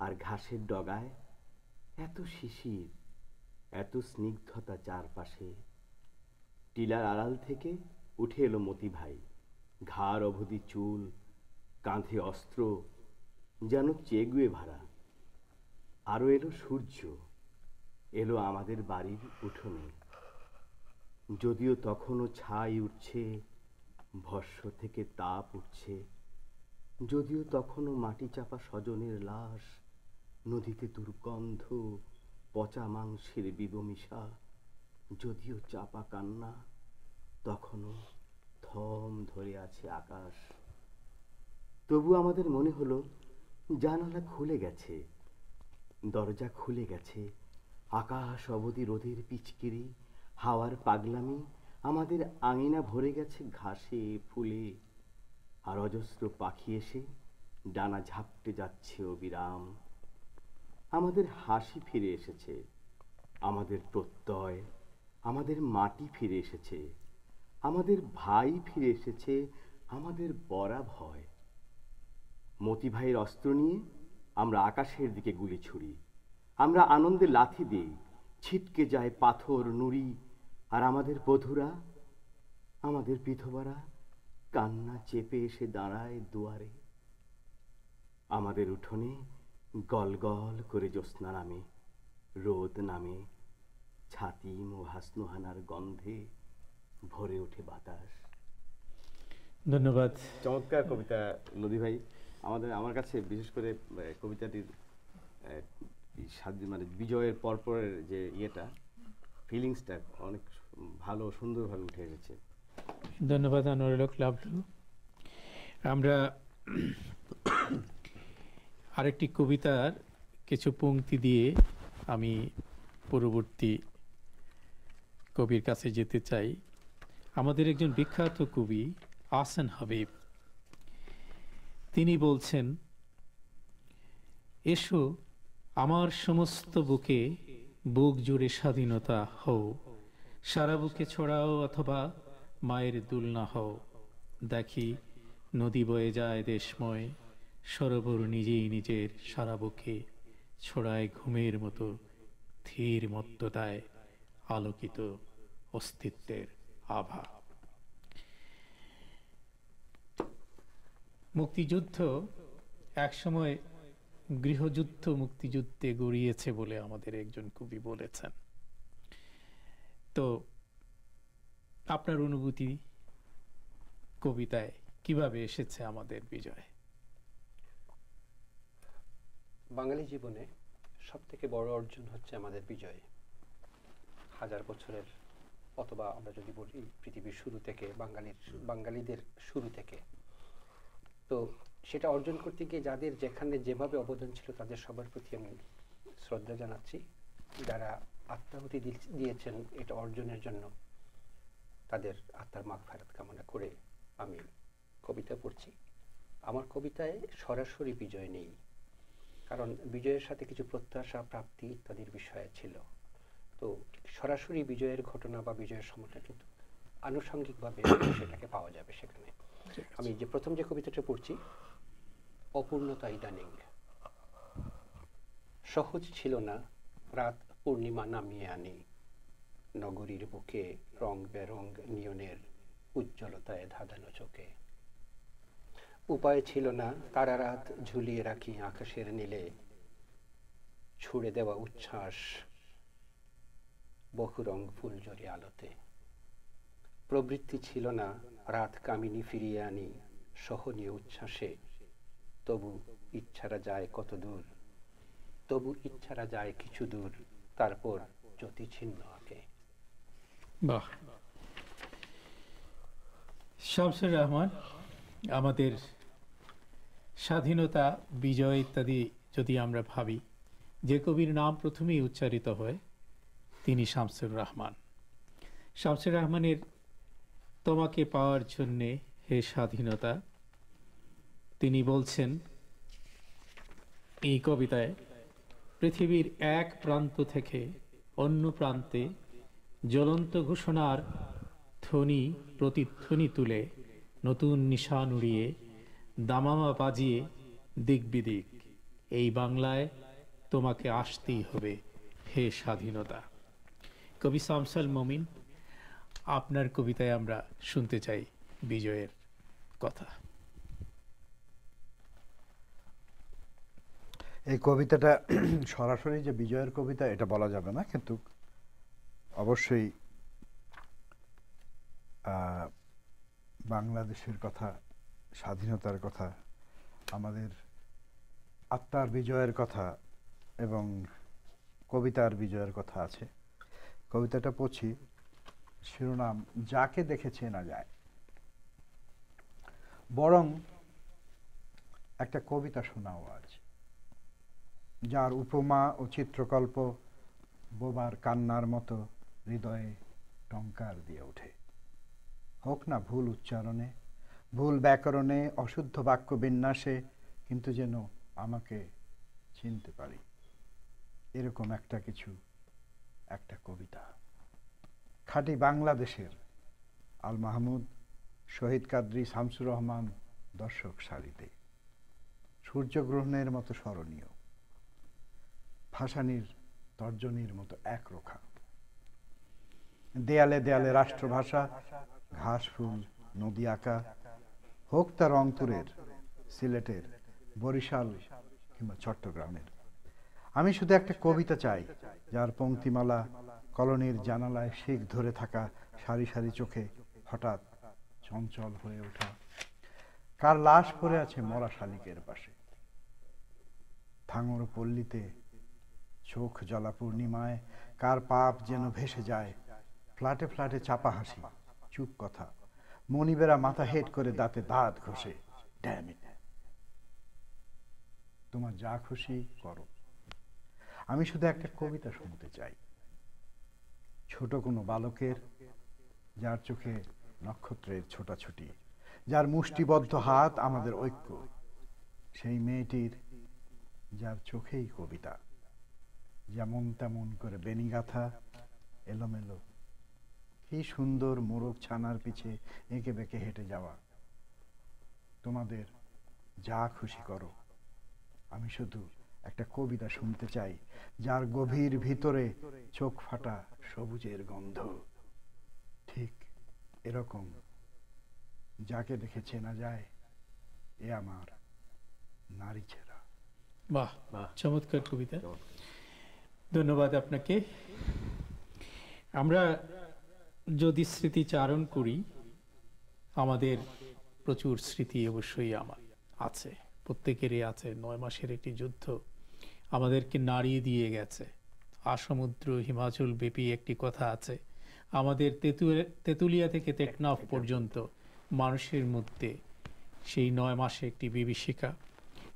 আর ঘাসের ডগায় এত শিশির, এত স্নিগ্ধতা চারপাশে। টিলার আড়াল থেকে উঠে এলো মতি ভাই, ঘাড় অবধি চুল, কাঁধে অস্ত্র, যেন চেগুয়ে ভাড়া। আরো এলো সূর্য, এলো আমাদের বাড়ির উঠোনে। যদিও তখনও ছাই উঠছে, ভস্ম থেকে তাপ উঠছে, যদিও তখনও মাটি চাপা স্বজনের লাশ, নদীতে দুর্গন্ধ, পচা মাংসের বিবমিশা, যদিও চাপা কান্না, তখনও থম ধরে আছে আকাশ। তবু আমাদের মনে হলো জানালা খুলে গেছে, দরজা খুলে গেছে, আকাশ অবধি রোদের পিচকিরি, হাওয়ার পাগলামি, আমাদের আঙিনা ভরে গেছে ঘাসে ফুলে। আর অজস্র পাখি এসে ডানা ঝাপটে যাচ্ছে অবিরাম। আমাদের হাসি ফিরে এসেছে, আমাদের প্রত্যয়, আমাদের মাটি ফিরে এসেছে, আমাদের ভাই ফিরে এসেছে, আমাদের বরা ভয়। মতি ভাইয়ের অস্ত্র নিয়ে আমরা আকাশের দিকে গুলি ছুড়ি, আমরা আনন্দে লাথি দিই, ছিটকে যায় পাথর নুড়ি। আর আমাদের বধূরা, আমাদের বিধবারা কান্না চেপে এসে দাঁড়ায় দুয়ারে। আমাদের উঠোনে গল গল করে জ্যোৎস্না নামে, রোদ নামে, ছাতিম ও হাসনুহানার গন্ধে ভরে ওঠে বাতাস। ধন্যবাদ। চমৎকার কবিতা লদি ভাই। আমার কাছে বিশেষ করে কবিতাটির মানে বিজয়ের পরপরের যে ইয়েটা, ফিলিংসটা অনেক ভালো সুন্দরভাবে উঠে এসেছে। ধন্যবাদ আনোয়ারুল হক লাবলু। আমরা আরেকটি কবিতার কিছু পংক্তি দিয়ে আমি পরবর্তী কবির কাছে যেতে চাই। আমাদের একজন বিখ্যাত কবি আহসান হাবিব, তিনি বলছেন, এসো আমার সমস্ত বুকে বুক জুড়ে স্বাধীনতা হও, সারা বুকে ছড়াও অথবা মায়ের দুলনা হও। দেখি নদী বয়ে যায় দেশময়, সরোবর নিজেই নিজের সারা বুকে ছড়ায় ঘুমের মতো ধীর মত্ততায় আলোকিত অস্তিত্বের আভা। মুক্তিযুদ্ধ একসময় গৃহযুদ্ধ মুক্তিযুদ্ধে গড়িয়েছে বলে আমাদের একজন কবি বলেছেন। তো আপনার অনুভূতি কবিতায় কিভাবে এসেছে আমাদের বিজয়? বাঙালি জীবনে সব থেকে বড় অর্জন হচ্ছে আমাদের বিজয়। 1000 বছরের, অথবা আমরা যদি বলি পৃথিবীর শুরু থেকে, বাঙালিদের শুরু থেকে। তো সেটা অর্জন করতে গিয়ে যাদের যেখানে যেভাবে অবদান ছিল তাদের সবার প্রতি আমি শ্রদ্ধা জানাচ্ছি। যারা আত্মাহুতি দিয়েছেন এটা অর্জনের জন্য, তাদের আত্মার মাগফিরাত কামনা করে আমি কবিতা পড়ছি। আমার কবিতায় সরাসরি বিজয় নেই, কারণ বিজয়ের সাথে কিছু প্রত্যাশা, প্রাপ্তি ইত্যাদির বিষয় ছিল। তো সরাসরি বিজয়ের ঘটনা বা বিজয়ের সময়টা কিন্তু আনুষঙ্গিকভাবে সেটাকে পাওয়া যাবে সেখানে। আমি যে প্রথম যে কবিতাটা পড়ছি, অপূর্ণতা ইদানিং। সহজ ছিল না রাত পূর্ণিমা নামিয়ে আনি, নগরীর বুকে রং বেরং নিয়নের উজ্জ্বলতায় ধাঁধানো চোখে। উপায় ছিল না তারা রাত ঝুলিয়ে রাখি আকাশের নীলে, ছুড়ে দেওয়া উচ্ছ্বাস বহুরং ফুলঝরি আলোতে। প্রবৃত্তি ছিল না রাত কামিনী ফিরিয়ে আনি সহনীয় উচ্ছ্বাসে, তবু ইচ্ছারা যায় কত দূর, তবু ইচ্ছারা যায় কিছু দূর, তারপর জ্যোতি ছিন্ন আঁকে। বাহ, শামসুর রহমান, আমাদের স্বাধীনতা বিজয় ইত্যাদি যদি আমরা ভাবি, যে কবির নাম প্রথমেই উচ্চারিত হয় তিনি শামসুর রহমান। শামসুর রহমানের তোমাকে পাওয়ার জন্যে হে স্বাধীনতা, তিনি বলছেন এই কবিতায়, পৃথিবীর এক প্রান্ত থেকে অন্য প্রান্তে জ্বলন্ত ঘোষণার ধ্বনি প্রতিধ্বনি তুলে নতুন নিশান উড়িয়ে দামামা বাজিয়ে দিক বিদিক, এই বাংলায় তোমাকে আসতেই হবে হে স্বাধীনতা। কবি শামসুল মমিন, আপনার কবিতায় আমরা শুনতে চাই বিজয়ের কথা। এই কবিতাটা সরাসরি যে বিজয়ের কবিতা এটা বলা যাবে না, কিন্তু অবশ্যই বাংলাদেশের কথা, স্বাধীনতার কথা, আমাদের আত্মার বিজয়ের কথা এবং কবিতার বিজয়ের কথা আছে। কবিতাটা পড়ছি, শিরোনাম যাকে দেখে চেনা যায়। বরং একটা কবিতা শোনাও আজ, যার উপমা ও চিত্রকল্প বোবার কান্নার মতো হৃদয়ে টঙ্কার দিয়ে ওঠে। হোক না ভুল উচ্চারণে, ভুল ব্যাকরণে, অশুদ্ধ বাক্য বিন্যাসে, কিন্তু যেন আমাকে চিনতে পারি, এরকম একটা কিছু, একটা কবিতা। খাঁটি বাংলাদেশের আল মাহমুদ, শহীদ কাদরী, শামসুর রহমান দর্শক সারিতে, সূর্যগ্রহণের মতো স্মরণীয়, ভাসানির তর্জনীর মতো একরোখা, দেয়ালে দেয়ালে রাষ্ট্রভাষা, ঘাস ফুল নদী আঁকা, হোক তা রংপুরের, সিলেটের, বরিশাল কিংবা চট্টগ্রামের। আমি শুধু একটা কবিতা চাই, যার পংক্তিমালা কলোনির জানালায় শিক ধরে থাকা সারি সারি চোখে হঠাৎ চঞ্চল হয়ে ওঠা। কার লাশ পড়ে আছে মরা শালিকের পাশে, ভাঙর পল্লীতে চোখ জ্বলা পূর্ণিমায়, কার পাপ যেন ভেসে যায় ফ্ল্যাটে ফ্ল্যাটে চাপা হাসি, চুপ কথা, মনিবেরা মাথা হেট করে দাঁতে দাঁত ঘষে। ড্যাম ইট, তোমার যা খুশি করো, আমি শুধু একটা কবিতা শুনতে চাই। ছোট কোনো বালকের, যার চোখে নক্ষত্রের ছোটাছুটি, যার মুষ্টিবদ্ধ হাত আমাদের ঐক্য, সেই মেয়েটির যার চোখেই কবিতা, যেমন তেমন করে বেনিগাথা, এলোমেলো, কি সুন্দর মোরগ ছানার পিছে এঁকে বেঁকে হেঁটে যাওয়া। তোমাদের যা খুশি করো, আমি শুধু একটা কবিতা শুনতে চাই, যার গভীর ভিতরে চোখ ফাটা সবুজের গন্ধ, ঠিক এরকম, যাকে দেখে চেনা যায় এ আমার নারী ছেঁড়া। বাহ, চমৎকার কবিতা, ধন্যবাদ আপনাকে। আমরা যদি স্মৃতিচারণ করি, আমাদের প্রচুর স্মৃতি অবশ্যই আমার আছে, প্রত্যেকেরই আছে। 9 মাসের একটি যুদ্ধ আমাদেরকে নাড়িয়ে দিয়ে গেছে। আসমুদ্র হিমাচল ব্যাপী একটি কথা আছে, আমাদের তেঁতুলিয়া থেকে টেকনাফ পর্যন্ত মানুষের মধ্যে সেই 9 মাসে একটি বিভীষিকা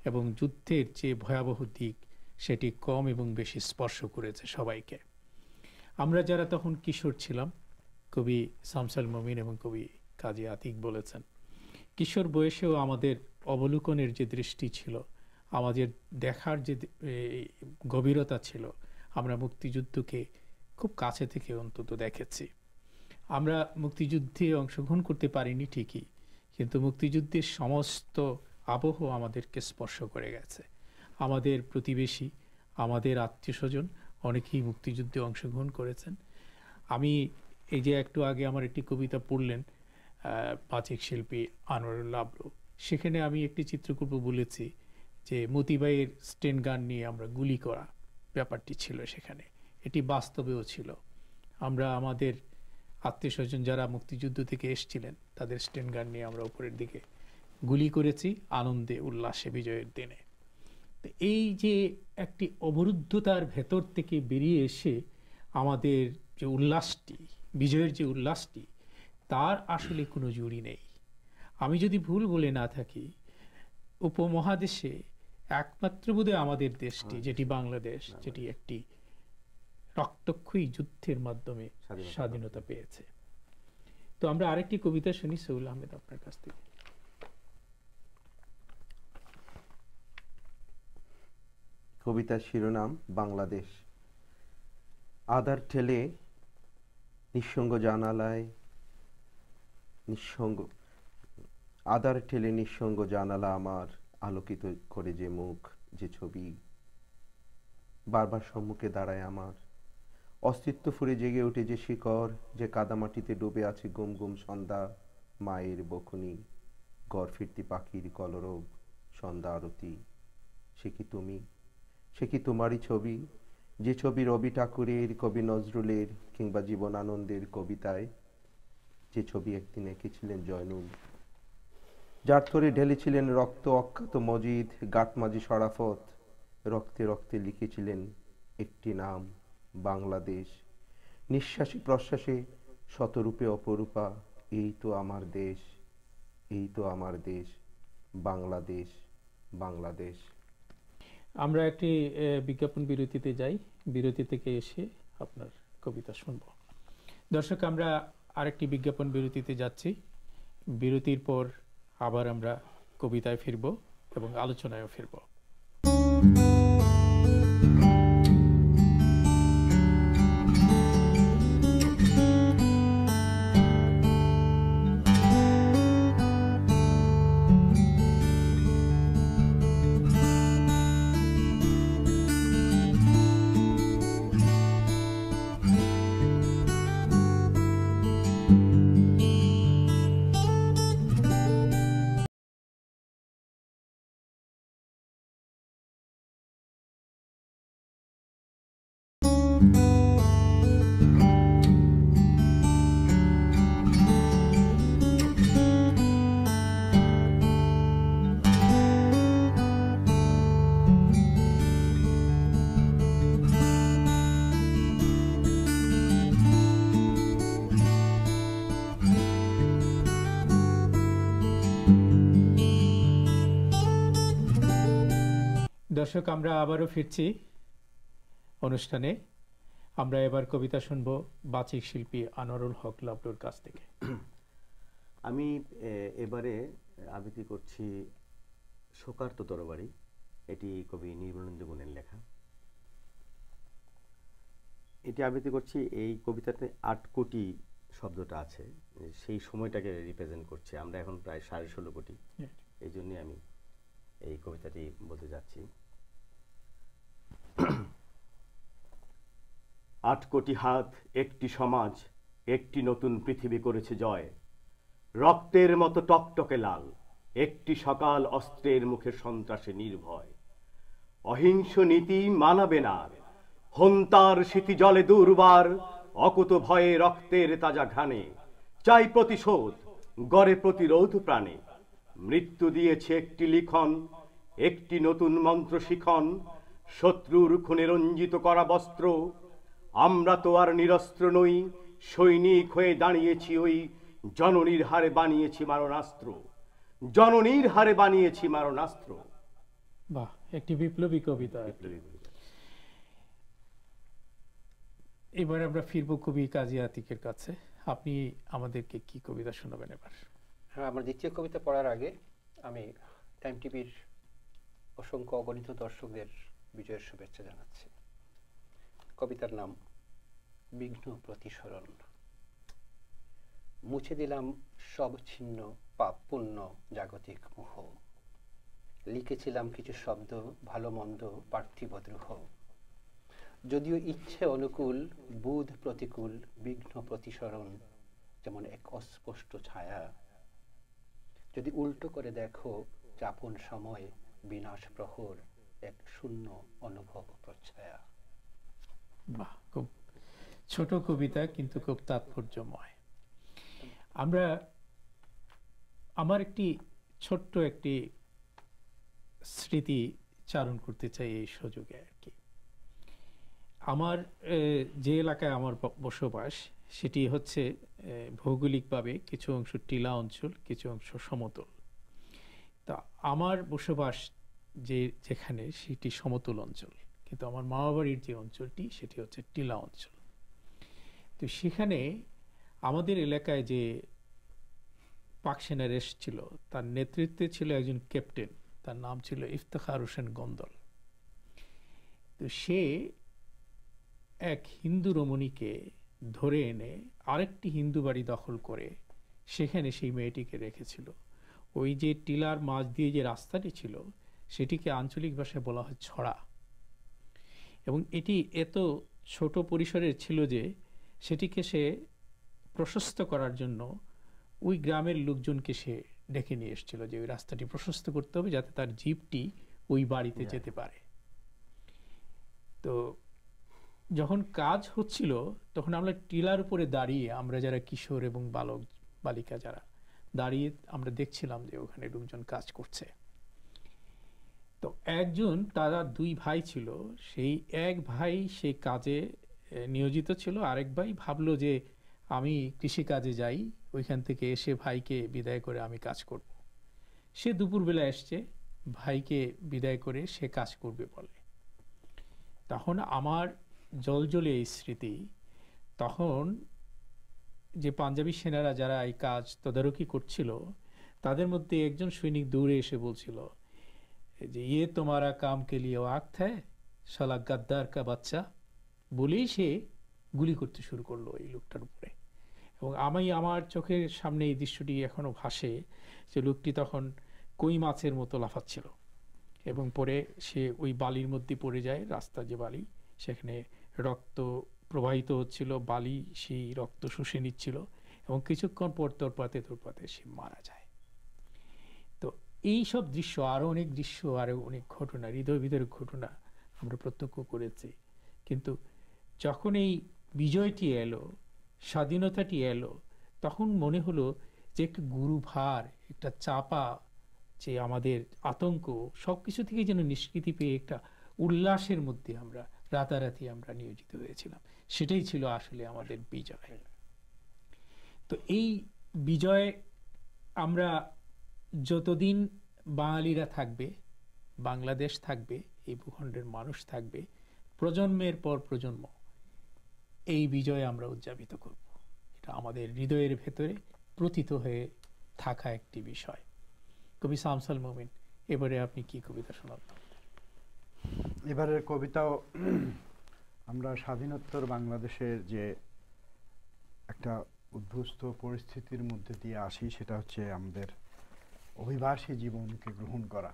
এবং যুদ্ধের যে ভয়াবহ দিক সেটি কম এবং বেশি স্পর্শ করেছে সবাইকে। আমরা যারা তখন কিশোর ছিলাম, কবি শামসুল মমিন এবং কবি কাজী আতিক বলেছেন, কিশোর বয়সেও আমাদের অবলোকনের যে দৃষ্টি ছিল, আমাদের দেখার যে গভীরতা ছিল, আমরা মুক্তিযুদ্ধকে খুব কাছে থেকে অন্তত দেখেছি। আমরা মুক্তিযুদ্ধে অংশগ্রহণ করতে পারিনি ঠিকই, কিন্তু মুক্তিযুদ্ধের সমস্ত আবহ আমাদেরকে স্পর্শ করে গেছে। আমাদের প্রতিবেশী, আমাদের আত্মীয় স্বজন অনেকেই মুক্তিযুদ্ধে অংশগ্রহণ করেছেন। আমি এই যে একটু আগে আমার একটি কবিতা পড়লেন পাচিক শিল্পী আনোয়ারুল্লাহ আবরু, সেখানে আমি একটি চিত্রকল্প বলেছি যে মতিবাইয়ের স্টেন গান নিয়ে আমরা গুলি করা। ব্যাপারটি ছিল সেখানে, এটি বাস্তবেও ছিল। আমরা আমাদের আত্মীয় স্বজন যারা মুক্তিযুদ্ধ থেকে এসেছিলেন তাদের স্টেন গান নিয়ে আমরা উপরের দিকে গুলি করেছি আনন্দে উল্লাসে বিজয়ের দিনে। তো এই যে একটি অবরুদ্ধতার ভেতর থেকে বেরিয়ে এসে আমাদের যে উল্লাসটি, বিজয়ের যে উল্লাসটি, তার আসলে কোনো জুড়ি নেই। আমি যদি ভুল বলে না থাকি, উপমহাদেশে একমাত্র বোধহয় আমাদের দেশটি, যেটি বাংলাদেশ, যেটি একটি রক্তক্ষয়ী যুদ্ধের মাধ্যমে স্বাধীনতা পেয়েছে। তো আমরা আরেকটি কবিতা শুনি সহুল আহমেদ আপনার কাছ থেকে। কবিতার শিরোনাম বাংলাদেশ। আধার ঠেলে নিঃসঙ্গ জানালায় আধার ঠেলে নিঃসঙ্গ জানালা আমার আলোকিত করে যে মুখ, যে ছবি বারবার সম্মুখে দাঁড়ায় আমার। অস্তিত্ব ফুরে জেগে ওঠে যে শিকড়, যে কাদামাটিতে ডুবে আছে গুম গুম সন্ধ্যা, মায়ের বকুনি, ঘর ফিরতি পাখির কলরব, সন্ধ্যা আরতি। সে কি তুমি, সে কি তোমারই ছবি, যে ছবি রবি ঠাকুরের, কবি নজরুলের কিংবা জীবনানন্দের কবিতায়, যে ছবি একদিন এঁকেছিলেন জয়নুল, যার থরে ঢেলেছিলেন রক্ত অখ্যাত মজিদ, গাটমাজি শরাফত, রক্তে রক্তে লিখেছিলেন একটি নাম, বাংলাদেশ। নিঃশ্বাসে প্রশ্বাসে শতরূপে অপরূপা, এই তো আমার দেশ, এই তো আমার দেশ, বাংলাদেশ, বাংলাদেশ। আমরা একটি বিজ্ঞাপন বিরতিতে যাই, বিরতি থেকে এসে আপনার কবিতা শুনব। দর্শক, আমরা আরেকটি বিজ্ঞাপন বিরতিতে যাচ্ছি। বিরতির পর আবার আমরা কবিতায় ফিরব এবং আলোচনায়ও ফিরব। দর্শক, আমরা আবারও ফিরছি অনুষ্ঠানে। আমরা এবার কবিতা শুনব বাচিক শিল্পী আনোয়ারুল হক লাবলুর কাছ থেকে। আমি এবারে আবৃত্তি করছি শোকার্ত তরবারি। এটি কবি নির্মলেন্দু গুণের লেখা। এটি আবৃত্তি করছি, এই কবিতাতে ৮ কোটি শব্দটা আছে, সেই সময়টাকে রিপ্রেজেন্ট করছে। আমরা এখন প্রায় 16.5 কোটি, এই জন্যে আমি এই কবিতাটি বলতে যাচ্ছি। ৮ কোটি হাত, একটি সমাজ, একটি নতুন পৃথিবী করেছে জয়। রক্তের মতো টকটকে লাল, একটি সকাল অস্ত্রের মুখে সন্ত্রাসে নির্ভয়। অহিংস নীতি মানাবে না, হন্তার স্মৃতি জলে দুর্বার, অকুত ভয়ে রক্তের তাজা ঘানে। চাই প্রতিশোধ, গড়ে প্রতিরোধ প্রাণে। মৃত্যু দিয়েছে একটি লিখন, একটি নতুন মন্ত্র শিখন। শত্রুর খুনে রঞ্জিত করা বস্ত্র, আমরা তো আর নিরস্ত্র নই। সৈনিক হয়ে দাঁড়িয়েছি ওই জননীর হারে বানিয়েছি মারণাস্ত্র, জননীর হারে বানিয়েছি মারণাস্ত্র। বাহ, একটি বিপ্লবী কবিতা। এবার আমরা ফিরব কবি কাজী আতিকের কাছে। আপনি আমাদেরকে কি কবিতা শোনাবেন এবার? হ্যাঁ, আমার দ্বিতীয় কবিতা পড়ার আগে আমি টাইম টিভির অসংখ্য অগণিত দর্শকদের বিজয়ের শুভেচ্ছা জানাচ্ছি। কবিতার নাম বিঘ্ন প্রতিসরণ। মুছে দিলাম সব ছিন্ন পাপ পুণ্য জাগতিক মোহ। লিখেছিলাম কিছু শব্দ ভালো মন্দ পার্থিব দ্রোহ। যদিও ইচ্ছে অনুকূল বুধ প্রতিকূল, বিঘ্ন প্রতিসরণ যেমন এক অস্পষ্ট ছায়া। যদি উল্টো করে দেখো যাপন সময় বিনাশ প্রহর, এক শূন্য অনুভব প্রচ্ছায়া। বাহ, খুব ছোট কবিতা কিন্তু খুব তাৎপর্যময়। আমরা আমার একটি ছোট্ট একটি স্মৃতি চারণ করতে চাই এই সুযোগে আর কি। আমার যে এলাকায় আমার বসবাস সেটি হচ্ছে ভৌগোলিকভাবে কিছু অংশ টিলা অঞ্চল, কিছু অংশ সমতল। তা আমার বসবাস যেখানে সেটি সমতল অঞ্চল, কিন্তু আমার মামাবাড়ির যে অঞ্চলটি সেটি হচ্ছে টিলা অঞ্চল। তো সেখানে আমাদের এলাকায় যে পাক সেনার এসেছিল তার নেতৃত্বে ছিল একজন ক্যাপ্টেন, তার নাম ছিল ইফতেখার হোসেন গন্দল। তো সে এক হিন্দু রমণীকে ধরে এনে আরেকটি হিন্দু বাড়ি দখল করে সেখানে সেই মেয়েটিকে রেখেছিল। ওই যে টিলার মাঝ দিয়ে যে রাস্তাটি ছিল সেটিকে আঞ্চলিক ভাষায় বলা হয় ছড়া, এবং এটি এত ছোট পরিসরের ছিল যে সেটিকে সে প্রশস্ত করার জন্য ওই গ্রামের লোকজনকে সে ডেকে নিয়ে এসেছিল যে ওই রাস্তাটি প্রশস্ত করতে হবে যাতে তার জিপটি ওই বাড়িতে যেতে পারে। তো যখন কাজ হচ্ছিল তখন আমরা টিলার উপরে দাঁড়িয়ে, আমরা যারা কিশোর এবং বালক বালিকা যারা দাঁড়িয়ে আমরা দেখছিলাম যে ওখানে লোকজন কাজ করছে। তো একজন, তারা দুই ভাই ছিল, সেই এক ভাই সেই কাজে নিয়োজিত ছিল, আরেক ভাই ভাবলো যে আমি কৃষি কাজে যাই, ওইখান থেকে এসে ভাইকে বিদায় করে আমি কাজ করব। সে দুপুরবেলা এসছে, ভাইকে বিদায় করে সে কাজ করবে বলে। তখন আমার জলজলে এই স্মৃতি, তখন যে পাঞ্জাবি সেনারা যারা এই কাজ তদারকি করছিল তাদের মধ্যে একজন সৈনিক দৌড়ে এসে বলছিল যে ইয়ে তোমারা কাম কে লিয়ে ওয়াক্ত হ্যায় শালা গাদ্দার কা বাচ্চা, বলেই সে গুলি করতে শুরু করলো এই লোকটার উপরে। এবং আমি, আমার চোখের সামনে এই দৃশ্যটি এখনো ভাসে যে লোকটি তখন কই মাছের মতো লাফাচ্ছিল এবং পরে সে ওই বালির মধ্যে পড়ে যায়, রাস্তা যে বালি সেখানে রক্ত প্রবাহিত হচ্ছিল, বালি সেই রক্ত শুষে নিচ্ছিল এবং কিছুক্ষণ পর তোরপাতে সে মারা যায়। তো এই সব দৃশ্য, আরো অনেক দৃশ্য, আরো অনেক ঘটনা, হৃদয় বিদারক ঘটনা আমরা প্রত্যক্ষ করেছি। কিন্তু যখন এই বিজয়টি এলো, স্বাধীনতাটি এলো, তখন মনে হলো যে একটা গুরুভার, একটা চাপা, যে আমাদের আতঙ্ক সবকিছু থেকে যেন নিষ্কৃতি পেয়ে একটা উল্লাসের মধ্যে আমরা রাতারাতি আমরা নিয়োজিত হয়েছিলাম। সেটাই ছিল আসলে আমাদের বিজয়। তো এই বিজয় আমরা যতদিন বাঙালিরা থাকবে, বাংলাদেশ থাকবে, এই ভূখণ্ডের মানুষ থাকবে, প্রজন্মের পর প্রজন্ম এই বিজয় আমরা উদযাপিত করব। এটা আমাদের হৃদয়ের ভেতরে প্রতীত হয়ে থাকা একটি বিষয়। কবি শামসুল মোমিন, এবারে আপনি কি কবিতা শোনাবেন? এবারের কবিতাও আমরা স্বাধীনোত্তর বাংলাদেশের যে একটা উদ্ভুত পরিস্থিতির মধ্যে দিয়ে আসি, সেটা হচ্ছে আমাদের অভিবাসী জীবনকে গ্রহণ করা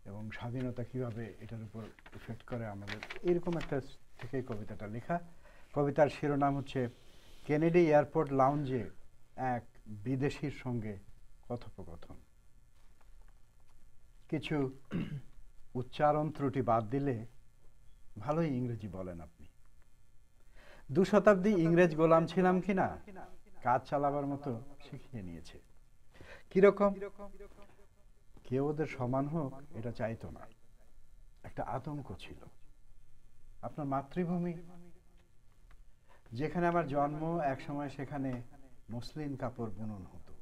এবং স্বাধীনতা কিভাবে এটার উপর ইফেক্ট করে আমাদের, এরকম একটা থেকে কবিতাটা লেখা। কবিতার শিরোনাম হচ্ছে কেনেডি এয়ারপোর্ট লাউঞ্জে এক বিদেশির সঙ্গে কথোপকথন। কিছু উচ্চারণ ত্রুটি বাদ দিলে ভালোই ইংরেজি বলেন আপনি। 2 শতাব্দী ইংরেজ গোলাম ছিলাম কিনা কাজ চালাবার মতো শিখিয়ে নিয়েছে। কিরকম? কেউ ওদের সমান হোক এটা চাইতো না, একটা আতঙ্ক ছিল। আপনার মাতৃভূমি যেখানে আমার জন্ম, এক সময় সেখানে মসলিন কাপড় বুনন হতো,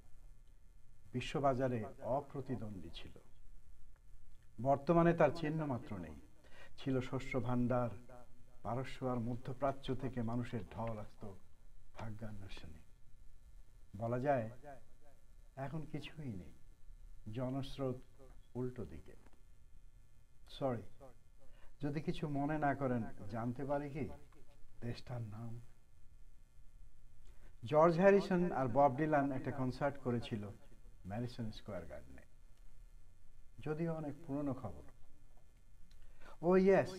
বিশ্ববাজারে অপ্রতিদ্বন্দ্বী ছিল। বর্তমানে তার চিহ্ন মাত্র নেই। ছিল শস্য ভাণ্ডার, পারস্য আর মধ্যপ্রাচ্য থেকে মানুষের ঢল আসত ভাগ্যান্বেষণে। বলা যায় এখন কিছুই নেই, জনস্রোত উল্টো দিকে। সরি, যদি কিছু মনে না করেন জানতে পারি কি দেশটার নাম? জর্জ হ্যারিসন আর বব ডিলান একটা কনসার্ট করেছিল ম্যাডিসন স্কোয়ার গার্ডেনে, যদিও অনেক পুরনো খবর। Oh yes,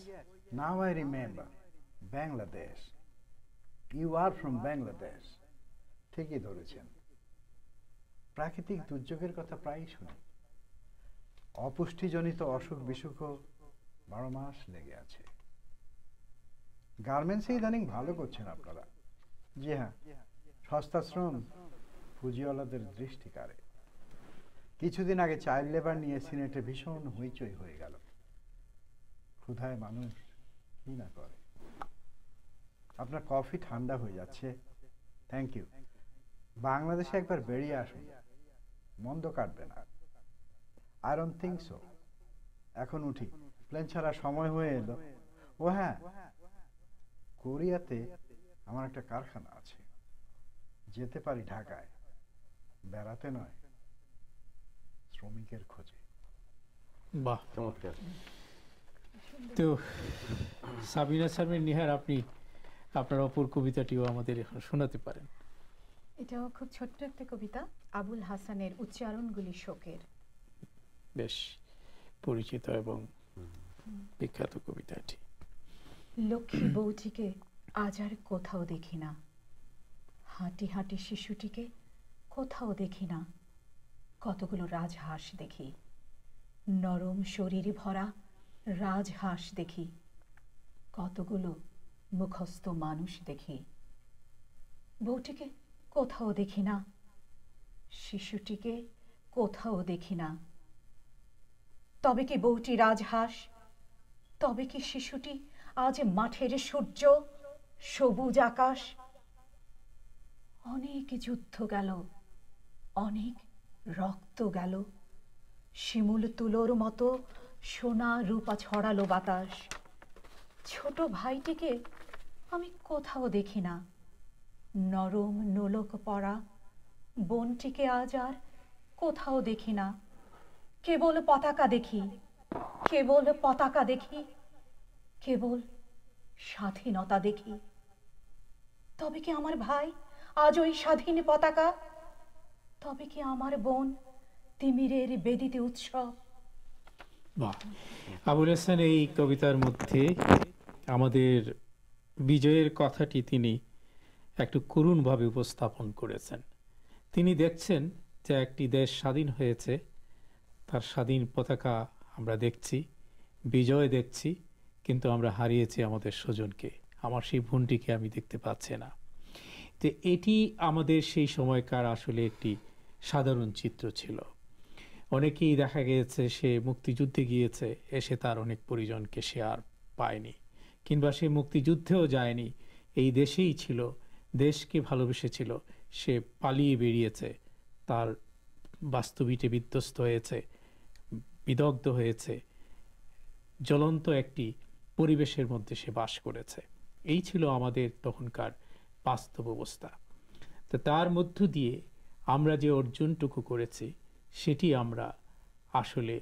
now I remember. Bangladesh. You are from Bangladesh. ঠিকই ধরেছেন। প্রাকৃতিক দুর্যোগের কথা প্রায়ই শুনি। অপুষ্টিজনিত অসুখ বিসুখও 12 মাস লেগে আছে। গার্মেন্টসে ইদানিং ভালো করছেন আপনারা। জি হ্যাঁ, সস্তা শ্রম পুঁজিওয়ালাদের দৃষ্টি কাড়ে। কিছুদিন আগে চাইল্ড লেবার নিয়ে সিনেটে ভীষণ হইচই হয়ে গেল। ক্ষুধায় মানুষ কি না করে। আপনার কফি ঠান্ডা হয়ে যাচ্ছে, থ্যাংক ইউ। বাংলাদেশে একবার বেরিয়ে আসুন, মন্দ কাটবে না। I don't think so. এখন উঠি, প্লেন ছাড়া সময় হয়ে এলো। ও হ্যাঁ, কোরিয়াতে আমার একটা কারখানা আছে, যেতে পারি ঢাকায়, বেড়াতে নয়, শ্রমিকের খোঁজে। বাহ, চমৎকার। তো সাবিনা শারমিন নিহার, আপনি আপনার অপর কবিতাটিও আমাদের এখন শোনাতে পারেন। এটাও খুব ছোট্ট একটা কবিতা, আবুল হাসানের উচ্চারণগুলি শোকের। বেশ পরিচিত এবং বিখ্যাত কবিতাটি। লক্ষ্মী বউটিকে আজ আর কোথাও দেখি না, হাঁটি হাঁটি শিশুটিকে কোথাও দেখি না। কতগুলো রাজহাঁস দেখি, নরম শরীর ভরা রাজহাঁস দেখি। কতগুলো মুখস্থ মানুষ দেখি, বউটিকে কোথাও দেখি না, শিশুটিকে কোথাও দেখি না। তবে কি বউটি রাজহাঁস, তবে কি শিশুটি আজ মাঠের সূর্য, সবুজ আকাশ। অনেক যুদ্ধ গেল, অনেক রক্ত গেল, শিমুল তুলোর মতো সোনা রূপা ছড়ালো বাতাস। ছোট ভাইটিকে আমি কোথাও দেখি না, নরম নোলক পরা বোনটিকে আজ আর কোথাও দেখি না। কেবল পতাকা দেখি, কেবল পতাকা দেখি, কেবল স্বাধীনতা দেখি। তবে কি আমার ভাই আজ ওই স্বাধীন পতাকা, তবে কি আমার বোন তিমিরের বেদিতে উৎসব। বাহ, আবুল হাসান এই কবিতার মধ্যে আমাদের বিজয়ের কথাটি তিনি একটু করুণভাবে উপস্থাপন করেছেন। তিনি দেখছেন যে একটি দেশ স্বাধীন হয়েছে, তার স্বাধীন পতাকা আমরা দেখছি, বিজয় দেখছি, কিন্তু আমরা হারিয়েছি আমাদের স্বজনকে, আমার সেই বোনটিকে আমি দেখতে পাচ্ছি না। তো এটি আমাদের সেই সময়কার আসলে একটি সাধারণ চিত্র ছিল। অনেকেই দেখা গিয়েছে সে মুক্তিযুদ্ধে গিয়েছে, এসে তার অনেক পরিজনকে সে আর পায়নি, কিংবা সে মুক্তিযুদ্ধেও যায়নি, এই দেশেই ছিল, দেশকে ভালোবেসেছিল, সে পালিয়ে বেরিয়েছে, তার বাস্তুবিটে বিধ্বস্ত হয়েছে, বিদগ্ধ হয়েছে, জ্বলন্ত একটি পরিবেশের মধ্যে সে বাস করেছে। এই ছিল আমাদের তখনকার বাস্তব অবস্থা। তো তার মধ্য দিয়ে আমরা যে অর্জনটুকু করেছি সেটি আমরা আসলে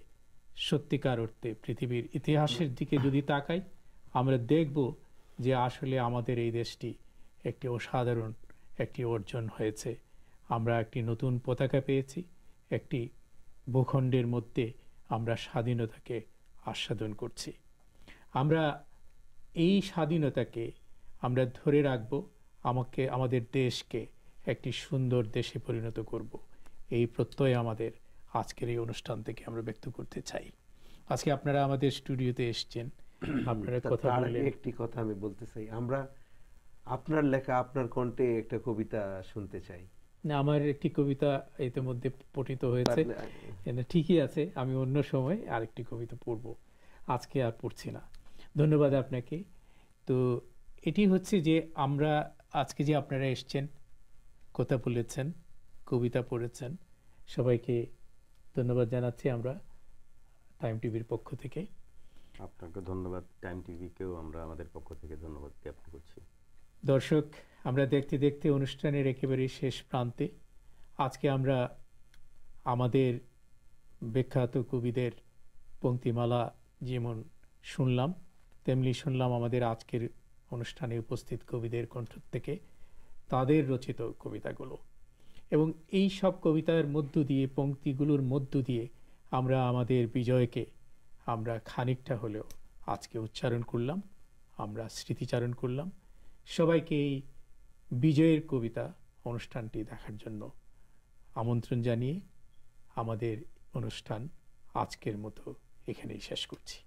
সত্যিকার অর্থে পৃথিবীর ইতিহাসের দিকে যদি তাকাই, আমরা দেখব যে আসলে আমাদের এই দেশটি একটি অসাধারণ একটি অর্জন হয়েছে। আমরা একটি নতুন পতাকা পেয়েছি, একটি ভূখণ্ডের মধ্যে আমরা স্বাধীনতাকে আস্বাদন করছি। আমরা এই স্বাধীনতাকে আমরা ধরে রাখব, আমাদের দেশকে একটি সুন্দর দেশে পরিণত করব, এই প্রত্যয় আমাদের আজকের এই অনুষ্ঠান থেকে আমরা ব্যক্ত করতে চাই। আজকে আপনারা আমাদের স্টুডিওতে এসেছেন, আপনারা কথা বললেন। একটি কথা আমি বলতে চাই, আমরা আপনার লেখা, আপনার কণ্ঠে একটা কবিতা শুনতে চাই। না, আমার একটি কবিতা ইতিমধ্যে পঠিত হয়েছে, ঠিকই আছে, আমি অন্য সময় আরেকটি কবিতা পড়ব, আজকে আর পড়ছি না। ধন্যবাদ আপনাকে। তো এটি হচ্ছে যে আমরা আজকে যে আপনারা এসছেন, কথা বলেছেন, কবিতা পড়েছেন, সবাইকে ধন্যবাদ জানাচ্ছি আমরা টাইম টিভির পক্ষ থেকে। আপনাকে ধন্যবাদ, টাইম টিভিকেও আমরা আমাদের পক্ষ থেকে ধন্যবাদ জ্ঞাপন করছি। দর্শক, আমরা দেখতে দেখতে অনুষ্ঠানের একেবারে শেষ প্রান্তে। আজকে আমরা আমাদের বিখ্যাত কবিদের পংক্তিমালা যেমন শুনলাম, তেমনি শুনলাম আমাদের আজকের অনুষ্ঠানে উপস্থিত কবিদের কণ্ঠ থেকে তাদের রচিত কবিতাগুলো। এবং এই সব কবিতার মধ্য দিয়ে, পংক্তিগুলোর মধ্য দিয়ে আমরা আমাদের বিজয়কে আমরা খানিকটা হলেও আজকে উচ্চারণ করলাম, আমরা স্মৃতিচারণ করলাম। সবাইকে এই বিজয়ের কবিতা অনুষ্ঠানটি দেখার জন্য আমন্ত্রণ জানিয়ে আমাদের অনুষ্ঠান আজকের মতো এখানেই শেষ করছি।